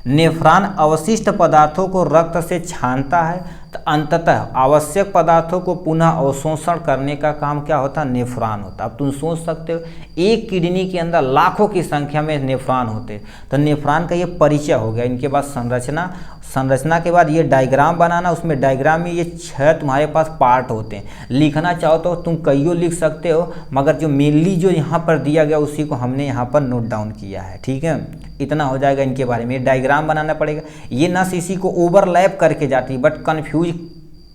नेफ्रॉन अवशिष्ट पदार्थों को रक्त से छानता है, तो अंततः आवश्यक पदार्थों को पुनः अवशोषण करने का काम क्या होता है? नेफ्रॉन होता है। अब तुम सोच सकते हो एक किडनी के अंदर लाखों की संख्या में नेफ्रॉन होते हैं। तो नेफ्रॉन का ये परिचय हो गया। इनके बाद संरचना के बाद ये डायग्राम बनाना, उसमें डायग्राम में ये 6 तुम्हारे पास पार्ट होते हैं। लिखना चाहो तो तुम कईयों लिख सकते हो, मगर जो मेनली जो यहाँ पर दिया गया उसी को हमने यहाँ पर नोट डाउन किया है। ठीक है, इतना हो जाएगा इनके बारे में। डायग्राम बनाना पड़ेगा। ये नस इसी को ओवरलैप करके जाती है, बट कन्फ्यूज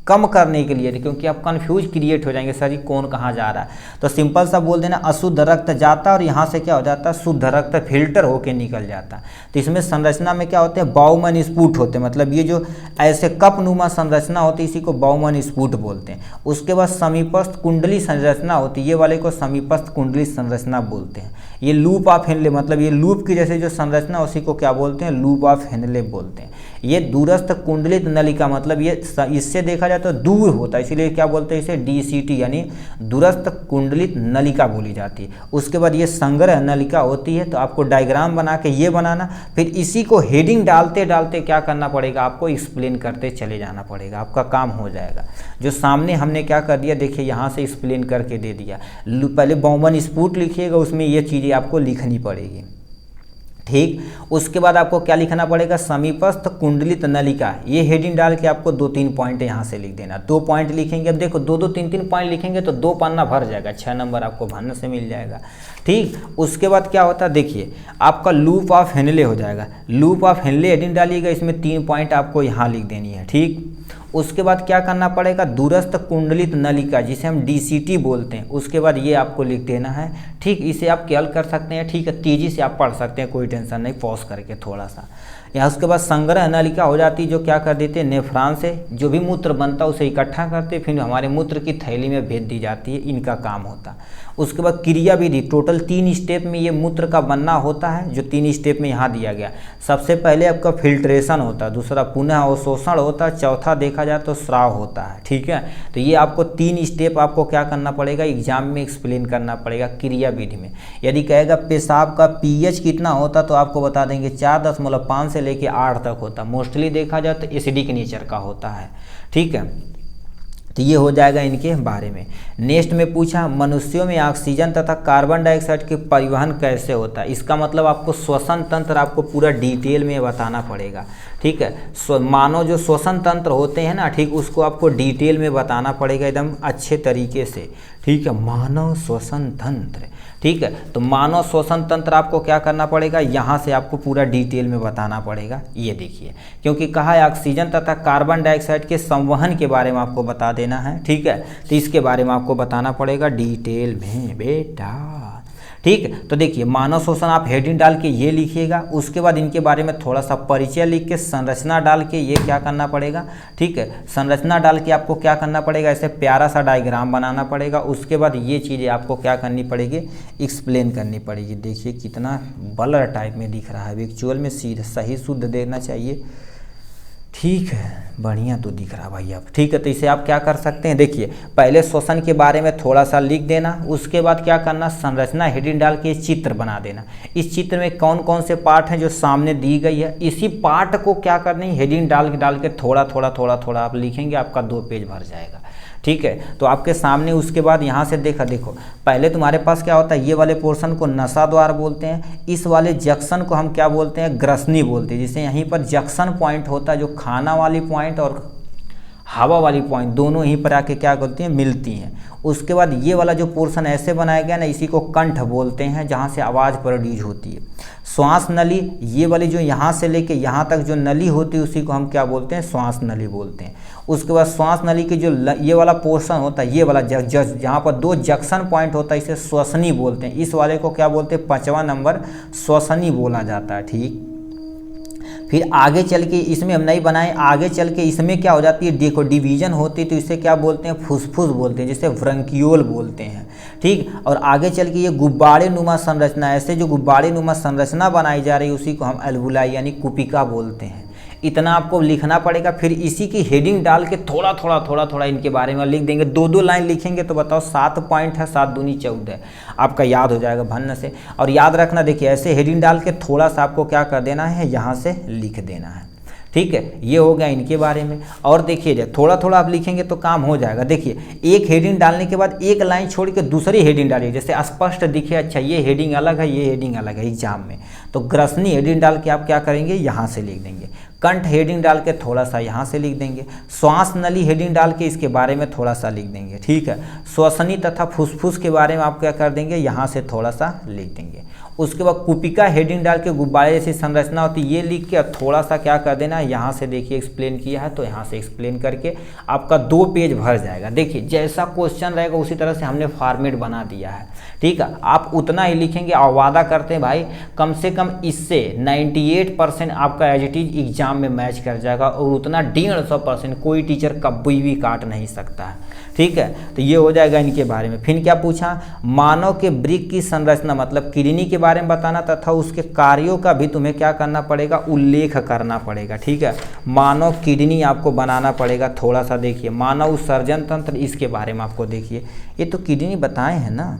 कम करने के लिए, क्योंकि आप कंफ्यूज क्रिएट हो जाएंगे सर ये कौन कहाँ जा रहा है, तो सिंपल सा बोल देना अशुद्ध रक्त जाता है और यहाँ से क्या हो जाता है? शुद्ध रक्त फिल्टर होके निकल जाता है। तो इसमें संरचना में क्या होते हैं? बाउमन स्पूट होते हैं, मतलब ये जो ऐसे कप नुमा संरचना होती है इसी को बाउमन स्पूट बोलते हैं। उसके बाद समीपस्थ कुंडली संरचना होती है, ये वाले को समीपस्थ कुंडली संरचना बोलते हैं। ये लूप ऑफ हेनले, मतलब ये लूप की जैसे जो संरचना उसी को क्या बोलते हैं? लूप ऑफ हेनले बोलते हैं। ये दूरस्थ कुंडलित नलिका, मतलब ये इससे देखा जाए तो दूर होता है, इसीलिए क्या बोलते हैं इसे? डीसीटी यानी दूरस्थ कुंडलित नलिका बोली जाती है। उसके बाद ये संग्रह नलिका होती है। तो आपको डायग्राम बना के ये बनाना, फिर इसी को हेडिंग डालते डालते क्या करना पड़ेगा? आपको एक्सप्लेन करते चले जाना पड़ेगा, आपका काम हो जाएगा। जो सामने हमने क्या कर दिया देखिए, यहाँ से एक्सप्लेन करके दे दिया। पहले बाउमन स्पूट लिखिएगा, उसमें ये चीज़ें आपको लिखनी पड़ेगी। ठीक, उसके बाद आपको क्या लिखना पड़ेगा? समीपस्थ कुंडलित नलिका, ये हेडिंग डाल के आपको 2-3 पॉइंट यहाँ से लिख देना। 2 पॉइंट लिखेंगे, अब देखो 2-2, 3-3 पॉइंट लिखेंगे तो 2 पन्ना भर जाएगा, 6 नंबर आपको भरने से मिल जाएगा। ठीक, उसके बाद क्या होता है देखिए, आपका लूप ऑफ हेनले हो जाएगा। लूप ऑफ हेनले हेडिंग डालिएगा, इसमें 3 पॉइंट आपको यहाँ लिख देनी है। ठीक, उसके बाद क्या करना पड़ेगा? दूरस्थ कुंडलित नलिका, जिसे हम डीसीटी बोलते हैं, उसके बाद ये आपको लिख देना है। ठीक, इसे आप क्या कर सकते हैं? ठीक है, तेजी से आप पढ़ सकते हैं, कोई टेंशन नहीं, पॉज करके थोड़ा सा। यहाँ उसके बाद संग्रह नलिका हो जाती है, जो क्या कर देते हैं? नेफ्रॉन से जो भी मूत्र बनता है उसे इकट्ठा करते फिर हमारे मूत्र की थैली में भेज दी जाती है, इनका काम होता है। उसके बाद क्रिया विधि, टोटल 3 स्टेप में ये मूत्र का बनना होता है, जो 3 स्टेप में यहाँ दिया गया। सबसे पहले आपका फिल्ट्रेशन होता है, दूसरा पुनः अवशोषण होता है, चौथा देखा जाए तो स्राव होता है। ठीक है, तो ये आपको 3 स्टेप आपको क्या करना पड़ेगा? एग्जाम में एक्सप्लेन करना पड़ेगा क्रिया विधि में। यदि कहेगा पेशाब का पीएच कितना होता तो आपको बता देंगे 4.5 से लेके 8 तक होता। मोस्टली देखा जाए तो एसिडिक नेचर का होता है। ठीक है, तो ये हो जाएगा इनके बारे में। नेक्स्ट में पूछा मनुष्यों में ऑक्सीजन तथा कार्बन डाइऑक्साइड के परिवहन कैसे होता है। इसका मतलब आपको श्वसन तंत्र आपको पूरा डिटेल में बताना पड़ेगा। ठीक है, मानव जो श्वसन तंत्र होते हैं ना, ठीक, उसको आपको डिटेल में बताना पड़ेगा एकदम अच्छे तरीके से। ठीक है, मानव श्वसन तंत्र। ठीक है, तो मानव श्वसन तंत्र आपको क्या करना पड़ेगा? यहाँ से आपको पूरा डिटेल में बताना पड़ेगा। ये देखिए, क्योंकि कहा है ऑक्सीजन तथा कार्बन डाइऑक्साइड के संवहन के बारे में आपको बता देना है। ठीक है, तो इसके बारे में आपको बताना पड़ेगा डिटेल में बेटा। ठीक। तो देखिए मानव शोषण आप हेडिंग डाल के ये लिखिएगा, उसके बाद इनके बारे में थोड़ा सा परिचय लिख के संरचना डाल के ये क्या करना पड़ेगा, ठीक है, संरचना डाल के आपको क्या करना पड़ेगा, ऐसे प्यारा सा डायग्राम बनाना पड़ेगा। उसके बाद ये चीज़ें आपको क्या करनी पड़ेगी, एक्सप्लेन करनी पड़ेगी। देखिए कितना ब्लर टाइप में दिख रहा है, एक्चुअल में सीधा सही शुद्ध देना चाहिए, ठीक है, बढ़िया तो दिख रहा भाई अब, ठीक है। तो इसे आप क्या कर सकते हैं, देखिए पहले शोषण के बारे में थोड़ा सा लिख देना, उसके बाद क्या करना, संरचना हेडिंग डाल के चित्र बना देना। इस चित्र में कौन कौन से पार्ट हैं जो सामने दी गई है, इसी पार्ट को क्या करना है, हेडिंग डाल के थोड़ा थोड़ा आप लिखेंगे, आपका 2 पेज भर जाएगा, ठीक है। तो आपके सामने उसके बाद यहाँ से देखो पहले तुम्हारे पास क्या होता है, ये वाले पोर्शन को नशा द्वार बोलते हैं, इस वाले जंक्शन को हम क्या बोलते हैं, ग्रसनी बोलते हैं। जिससे यहीं पर जंक्शन पॉइंट होता है, जो खाना वाली पॉइंट और हवा वाली पॉइंट दोनों यहीं पर आके क्या करती हैं, मिलती हैं। उसके बाद ये वाला जो पोर्शन ऐसे बनाया गया ना, इसी को कंठ बोलते हैं, जहाँ से आवाज़ प्रोड्यूस होती है। श्वास नली, ये वाली जो यहाँ से लेके यहाँ तक जो नली होती है, उसी को हम क्या बोलते हैं, श्वास नली बोलते हैं। उसके बाद श्वास नली के जो ये वाला पोर्शन होता है, ये वाला जहाँ पर 2 जंक्शन पॉइंट होता है, इसे श्वसनी बोलते हैं। इस वाले को क्या बोलते हैं, 5वां नंबर श्वसनी बोला जाता है, ठीक। फिर आगे चल के इसमें हम नहीं बनाए, आगे चल के इसमें क्या हो जाती है, देखो डिवीजन होती है, तो इसे क्या बोलते हैं, फुसफुस बोलते हैं, जिसे ब्रंकियोल बोलते हैं, ठीक। और आगे चल के ये गुब्बारे नुमा संरचना, ऐसे जो गुब्बारे नुमा संरचना बनाई जा रही है, उसी को हम एल्वुलाई यानी कुपिका बोलते हैं। इतना आपको लिखना पड़ेगा। फिर इसी की हेडिंग डाल के थोड़ा इनके बारे में लिख देंगे, 2 लाइन लिखेंगे तो बताओ 7 पॉइंट है, 7 दूनी 14 आपका याद हो जाएगा भन्न से। और याद रखना, देखिए ऐसे हेडिंग डाल के थोड़ा सा आपको क्या कर देना है, यहाँ से लिख देना है, ठीक है। ये हो गया इनके बारे में। और देखिए थोड़ा आप लिखेंगे तो काम हो जाएगा। देखिए एक हेडिंग डालने के बाद 1 लाइन छोड़ के दूसरी हेडिंग डालिए, जैसे स्पष्ट दिखे, अच्छा ये हेडिंग अलग है, ये हेडिंग अलग है एग्जाम में। तो ग्रसनी हेडिंग डाल के आप क्या करेंगे, यहाँ से लिख देंगे। कंठ हेडिंग डाल के थोड़ा सा यहाँ से लिख देंगे। श्वास नली हेडिंग डाल के इसके बारे में थोड़ा सा लिख देंगे, ठीक है। श्वसनी तथा फुसफुस के बारे में आप क्या कर देंगे, यहाँ से थोड़ा सा लिख देंगे। उसके बाद कुपिका हेडिंग डाल के गुब्बारे जैसी संरचना होती है, ये लिख के थोड़ा सा क्या कर देना है, यहाँ से देखिए एक्सप्लेन किया है, तो यहाँ से एक्सप्लेन करके आपका 2 पेज भर जाएगा। देखिए जैसा क्वेश्चन रहेगा उसी तरह से हमने फॉर्मेट बना दिया है, ठीक है। आप उतना ही लिखेंगे और वादा करते हैं भाई कम से कम इससे 98% आपका एज इट इज एग्जाम में मैच कर जाएगा, और उतना 150% कोई टीचर कभी भी काट नहीं सकता है, ठीक है। तो ये हो जाएगा इनके बारे में। फिर क्या पूछा, मानव के वृक्क की संरचना मतलब किडनी के बारे में बताना तथा उसके कार्यों का भी तुम्हें क्या करना पड़ेगा, उल्लेख करना पड़ेगा, ठीक है। मानव किडनी आपको बनाना पड़ेगा थोड़ा सा। देखिए मानव उत्सर्जन तंत्र, इसके बारे में आपको देखिए, ये तो किडनी बताए हैं ना,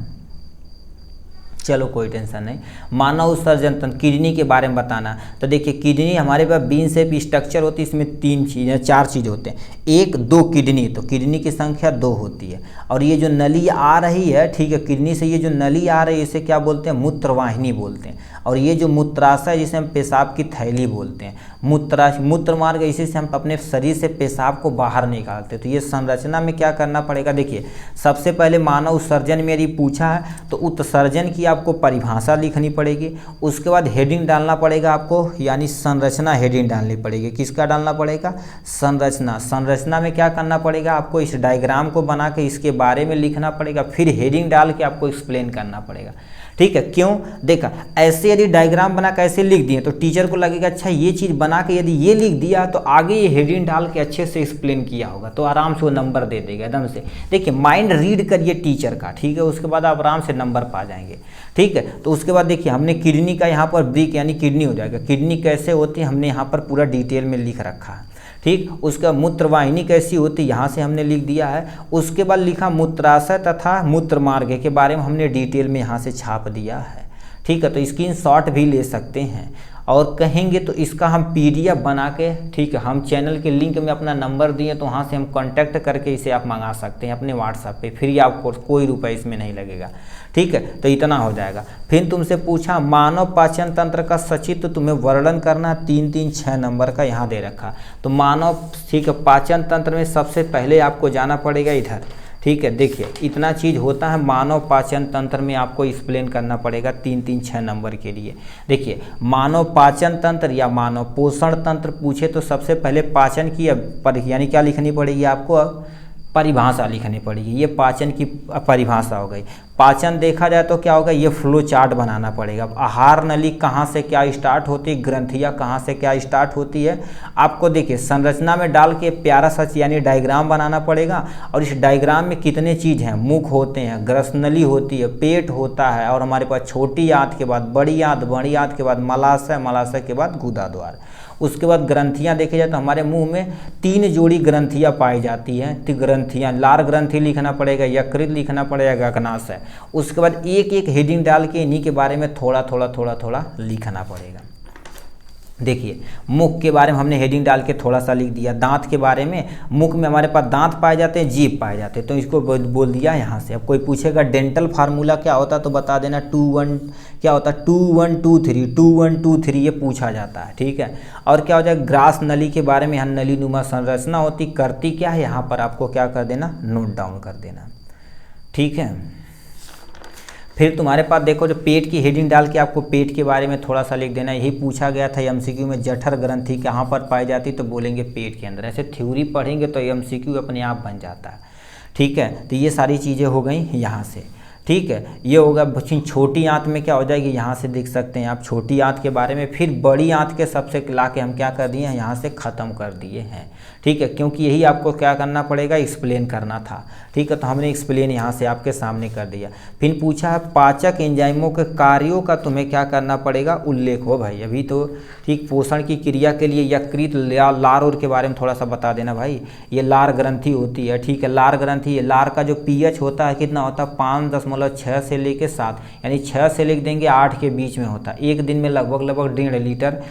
चलो कोई टेंशन नहीं। मानव उत्सर्जन तंत्र किडनी के बारे में बताना, तो देखिए किडनी हमारे पास बीन शेप स्ट्रक्चर होती है, इसमें 3 चीज़ें 4 चीज़ होते हैं, 1 2 किडनी, तो किडनी की संख्या 2 होती है। और ये जो नली आ रही है, ठीक है, किडनी से ये जो नली आ रही है इसे क्या बोलते हैं, मूत्रवाहिनी बोलते हैं। और ये जो मूत्राशय जिसे हम पेशाब की थैली बोलते हैं, मूत्र मार्ग, इसी से हम अपने शरीर से पेशाब को बाहर निकालते हैं। तो ये संरचना में क्या करना पड़ेगा, देखिए सबसे पहले मानव उत्सर्जन में यदि पूछा है तो उत्सर्जन की आपको परिभाषा लिखनी पड़ेगी। उसके बाद हेडिंग डालना पड़ेगा आपको, यानी संरचना हेडिंग डालनी पड़ेगी। किसका डालना पड़ेगा, संरचना। संरचना में क्या करना पड़ेगा, आपको इस डायग्राम को बना के इसके बारे में लिखना पड़ेगा, फिर हेडिंग डाल के आपको एक्सप्लेन करना पड़ेगा, ठीक है। क्यों, देखा ऐसे यदि डायग्राम बना के ऐसे लिख दिए तो टीचर को लगेगा अच्छा ये चीज़ बना के यदि ये लिख दिया तो आगे ये हेडिंग डाल के अच्छे से एक्सप्लेन किया होगा, तो आराम से वो नंबर दे देगा एकदम से। देखिए माइंड रीड करिए टीचर का, ठीक है, उसके बाद आप आराम से नंबर पा जाएंगे, ठीक है। तो उसके बाद देखिए हमने किडनी का यहाँ पर ब्रिक यानी किडनी हो जाएगा, किडनी कैसे होती है हमने यहाँ पर पूरा डिटेल में लिख रखा है, ठीक। उसका मूत्रवाहिनी कैसी होती है यहाँ से हमने लिख दिया है। उसके बाद लिखा मूत्राशय तथा मूत्र मार्ग के बारे में हमने डिटेल में यहाँ से छाप दिया है, ठीक है। तो स्क्रीनशॉट भी ले सकते हैं, और कहेंगे तो इसका हम PDF बना के, ठीक है, हम चैनल के लिंक में अपना नंबर दिए तो वहाँ से हम कांटेक्ट करके इसे आप मंगा सकते हैं अपने WhatsApp पे, फ्री आपको कोई रुपये इसमें नहीं लगेगा, ठीक है। तो इतना हो जाएगा। फिर तुमसे पूछा मानव पाचन तंत्र का सचित्र तुम्हें वर्णन करना, 3 3 6 नंबर का यहाँ दे रखा। तो मानव, ठीक है, पाचन तंत्र में सबसे पहले आपको जाना पड़ेगा इधर, ठीक है। देखिए इतना चीज़ होता है मानव पाचन तंत्र में, आपको एक्सप्लेन करना पड़ेगा 3 3 6 नंबर के लिए। देखिए मानव पाचन तंत्र या मानव पोषण तंत्र पूछे तो सबसे पहले पाचन की यानी क्या लिखनी पड़ेगी आपको, परिभाषा लिखनी पड़ेगी। ये पाचन की परिभाषा हो गई। पाचन देखा जाए तो क्या होगा, ये फ्लो चार्ट बनाना पड़ेगा। अब आहार नली कहाँ से क्या स्टार्ट होती है, ग्रंथियाँ कहाँ से क्या स्टार्ट होती है, आपको देखिए संरचना में डाल के प्यारा सा यानी डायग्राम बनाना पड़ेगा। और इस डायग्राम में कितने चीज़ हैं, मुख होते हैं, ग्रसनली होती है, पेट होता है, और हमारे पास छोटी आंत के बाद बड़ी आंत, बड़ी आंत के बाद मलाशय, मलाशय के बाद गुदा द्वार। उसके बाद ग्रंथियां देखे जाए तो हमारे मुंह में 3 जोड़ी ग्रंथियां पाई जाती हैं। तो ग्रंथियां, लार ग्रंथि लिखना पड़ेगा, यकृत लिखना पड़ेगा, अग्नाशय। उसके बाद एक एक हेडिंग डाल के इन्हीं के बारे में थोड़ा थोड़ा लिखना पड़ेगा। देखिए मुख के बारे में हमने हेडिंग डाल के थोड़ा सा लिख दिया। दांत के बारे में, मुख में हमारे पास दांत पाए जाते हैं, जीभ पाए जाते हैं, तो इसको बोल दिया यहाँ से। अब कोई पूछेगा डेंटल फार्मूला क्या होता तो बता देना 2 1 क्या होता है, 2 1 2 3, 2 1 2 3 ये पूछा जाता है, ठीक है। और क्या हो जाएगा, ग्रास नली के बारे में, यहाँ नली नुमा संरचना होती, करती क्या है, यहाँ पर आपको क्या कर देना, नोट डाउन कर देना, ठीक है। फिर तुम्हारे पास देखो जो पेट की हेडिंग डाल के आपको पेट के बारे में थोड़ा सा लिख देना। यही पूछा गया था एमसीक्यू में, जठर ग्रंथि कहाँ पर पाई जाती, तो बोलेंगे पेट के अंदर। ऐसे थ्योरी पढ़ेंगे तो एमसीक्यू अपने आप बन जाता है, ठीक है। तो ये सारी चीज़ें हो गई यहाँ से, ठीक है। ये होगा छोटी आंत में क्या हो जाएगी, यहाँ से देख सकते हैं आप छोटी आंत के बारे में। फिर बड़ी आंत के सबसे ला के हम क्या कर दिए हैं, यहाँ से ख़त्म कर दिए हैं, ठीक है, क्योंकि यही आपको क्या करना पड़ेगा, एक्सप्लेन करना था, ठीक है। तो हमने एक्सप्लेन यहाँ से आपके सामने कर दिया। फिर पूछा है पाचक एंजाइमों के कार्यों का तुम्हें क्या करना पड़ेगा, उल्लेख हो भाई। अभी तो ठीक पोषण की क्रिया के लिए यकृत, लार और के बारे में थोड़ा सा बता देना भाई। ये लार ग्रंथि होती है, ठीक है, लार ग्रंथि है। लार का जो पीएच होता है कितना होता है, 5.6 से लेके 7, यानी 6 से लिख देंगे 8 के बीच में होता है। एक दिन में लगभग 1.5 लीटर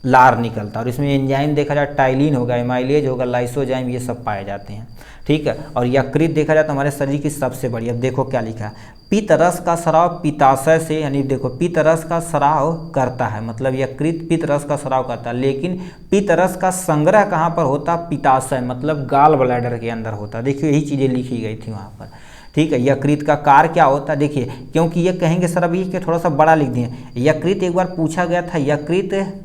लार निकलता है। और इसमें एंजाइम देखा जाए टाइलिन होगा, एमाइलेज होगा, लाइसोजाइम, ये सब पाए जाते हैं, ठीक है। और यकृत देखा जाए तो हमारे शरीर की सबसे बड़ी, अब देखो क्या लिखा है, पित्त रस का स्राव पित्ताशय से, यानी देखो पित्त रस का स्राव करता है, मतलब यकृत पित्त रस का स्राव करता है। लेकिन पित्त रस का संग्रह कहाँ पर होता, पित्ताशय मतलब गाल ब्लैडर के अंदर होता है। देखिए यही चीज़ें लिखी गई थी वहाँ पर, ठीक है। यकृत का कार्य क्या होता है, देखिए क्योंकि ये कहेंगे सर अभी के थोड़ा सा बड़ा लिख दिए। यकृत एक बार पूछा गया था, यकृत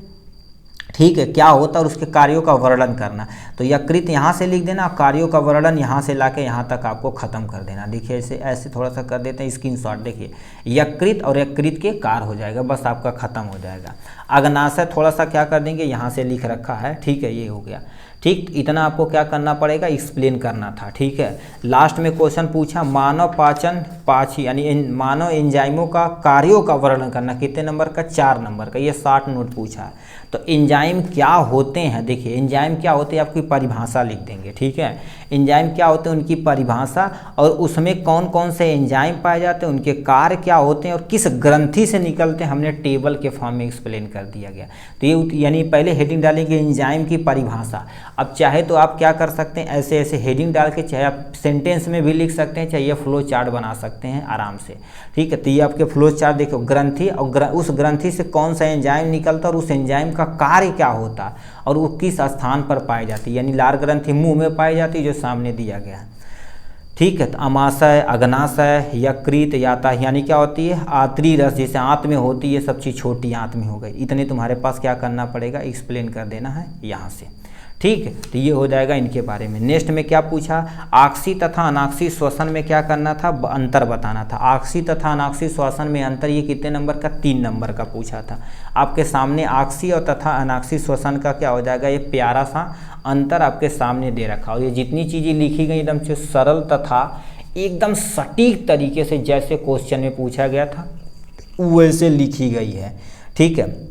ठीक है क्या होता है और उसके कार्यों का वर्णन करना। तो यकृत यहाँ से लिख देना, कार्यों का वर्णन यहाँ से लाके यहाँ तक आपको ख़त्म कर देना। देखिए ऐसे ऐसे थोड़ा सा कर देते हैं स्क्रीनशॉट। देखिए यकृत और यकृत के कार्य हो जाएगा, बस आपका ख़त्म हो जाएगा। अग्नाशय थोड़ा सा क्या कर देंगे, यहाँ से लिख रखा है, ठीक है, ये हो गया, ठीक। इतना आपको क्या करना पड़ेगा, एक्सप्लेन करना था, ठीक है। लास्ट में क्वेश्चन पूछा मानव पाचन पाची यानी मानव एंजाइमों का कार्यों का वर्णन करना, कितने नंबर का, 4 नंबर का। ये 60 नोट पूछा है। तो एंजाइम क्या होते हैं, देखिए एंजाइम क्या होते हैं आपकी परिभाषा लिख देंगे, ठीक है। एंजाइम क्या होते हैं उनकी परिभाषा, और उसमें कौन कौन से एंजाइम पाए जाते हैं, उनके कार्य क्या होते हैं और किस ग्रंथि से निकलते हैं, हमने टेबल के फॉर्म में एक्सप्लेन कर दिया गया। तो ये यानी पहले हेडिंग डालेंगे एंजाइम की परिभाषा। अब चाहे तो आप क्या कर सकते हैं, ऐसे ऐसे हेडिंग डाल के चाहे आप सेंटेंस में भी लिख सकते हैं, चाहे ये फ्लो चार्ट बना सकते हैं आराम से, ठीक है। तो ये आपके फ्लो चार्ट देखो, ग्रंथि और उस ग्रंथि से कौन सा एंजाइम निकलता है और उस एंजाइम का कार्य क्या होता है और वो किस स्थान पर पाई जाती है। यानी लार ग्रंथि मुंह में पाई जाती है जो सामने दिया गया है, ठीक है। तो अमाशय, अग्नाशय, यकृत, याता यानी क्या होती है, आंतरी रस जैसे आंत में होती है, ये सब चीज़ छोटी आंत में हो गई। इतने तुम्हारे पास क्या करना पड़ेगा, एक्सप्लेन कर देना है यहाँ से, ठीक है। तो ये हो जाएगा इनके बारे में। नेक्स्ट में क्या पूछा, आक्सी तथा अनाक्सी श्वसन में क्या करना था, अंतर बताना था। आक्सी तथा अनाक्सी श्वसन में अंतर, ये कितने नंबर का, 3 नंबर का पूछा था। आपके सामने आक्सी और तथा अनाक्सी श्वसन का क्या हो जाएगा, ये प्यारा सा अंतर आपके सामने दे रखा। और ये जितनी चीज़ें लिखी गई एकदम से सरल तथा एकदम सटीक तरीके से, जैसे क्वेश्चन में पूछा गया था वैसे लिखी गई है, ठीक है,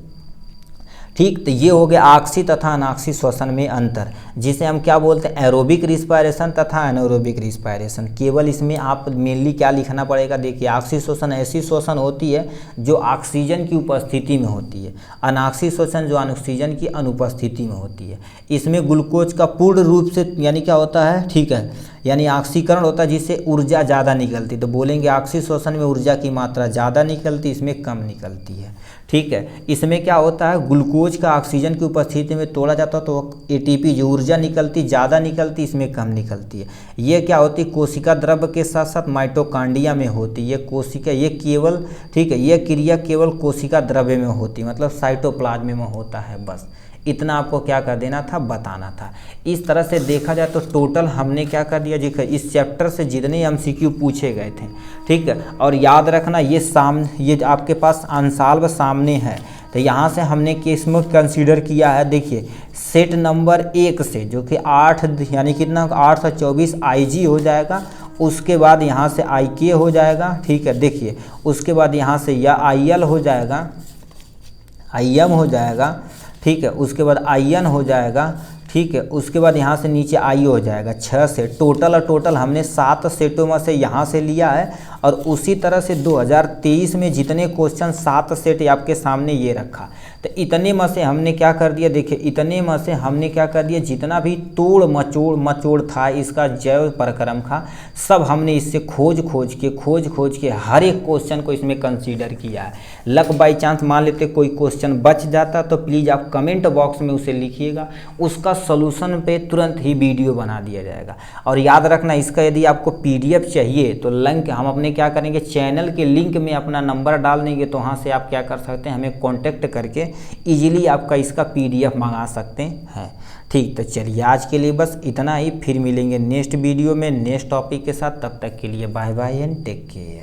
ठीक। तो ये हो गया आक्सी तथा अनाक्सी श्वसन में अंतर, जिसे हम क्या बोलते हैं, एरोबिक रिस्पायरेशन तथा एनारोबिक रिस्पायरेशन। केवल इसमें आप मेनली क्या लिखना पड़ेगा, देखिए आक्सी श्वसन ऐसी श्वसन होती है जो ऑक्सीजन की उपस्थिति में होती है, अनाक्सी श्वसन जो ऑक्सीजन की अनुपस्थिति में होती है। इसमें ग्लूकोज का पूर्ण रूप से यानी क्या होता है, ठीक है, यानी ऑक्सीकरण होता है जिससे ऊर्जा ज़्यादा निकलती। तो बोलेंगे आक्सी श्वसन में ऊर्जा की मात्रा ज़्यादा निकलती, इसमें कम निकलती है, ठीक है। इसमें क्या होता है, ग्लूकोज का ऑक्सीजन की उपस्थिति में तोड़ा जाता है तो एटीपी जो ऊर्जा निकलती ज़्यादा निकलती, इसमें कम निकलती है। ये क्या होती है, कोशिका द्रव्य के साथ साथ माइटोकांड्रिया में होती है। ये कोशिका, ये केवल, ठीक है, ये क्रिया केवल कोशिका द्रव्य में होती है, मतलब साइटोप्लाज्म में होता है, बस इतना आपको क्या कर देना था, बताना था। इस तरह से देखा जाए तो टोटल हमने क्या कर दिया जी, इस चैप्टर से जितने MCQ पूछे गए थे, ठीक है। और याद रखना ये आपके पास आंसर सामने है, तो यहाँ से हमने केस में कंसीडर किया है, देखिए सेट नंबर 1 से जो कि 8 यानी कितना 8 से 24 IG हो जाएगा, उसके बाद यहाँ से IK हो जाएगा, ठीक है। देखिए उसके बाद यहाँ से या IL हो जाएगा, IM हो जाएगा, ठीक है। उसके बाद IN हो जाएगा, ठीक है। उसके बाद यहाँ से नीचे आई हो जाएगा 6 से टोटल हमने 7 सेटों में से यहाँ से लिया है। और उसी तरह से 2023 में जितने क्वेश्चन 7 सेट आपके सामने ये रखा, तो इतने में से हमने क्या कर दिया, देखिए इतने में से हमने क्या कर दिया, जितना भी तोड़ मचोड़ था इसका जैव प्रक्रम का, सब हमने इससे खोज खोज के हर एक क्वेश्चन को इसमें कंसीडर किया है। लक बाई चांस मान लेते कोई क्वेश्चन बच जाता तो प्लीज़ आप कमेंट बॉक्स में उसे लिखिएगा, उसका सॉल्यूशन पे तुरंत ही वीडियो बना दिया जाएगा। और याद रखना इसका यदि आपको PDF चाहिए तो लिंक हम अपने क्या करेंगे, चैनल के लिंक में अपना नंबर डाल देंगे, तो वहाँ से आप क्या कर सकते हैं, हमें कांटेक्ट करके इजीली आपका इसका PDF मंगा सकते हैं, ठीक। तो चलिए आज के लिए बस इतना ही, फिर मिलेंगे नेक्स्ट वीडियो में नेक्स्ट टॉपिक के साथ। तब तक के लिए bye bye and take care.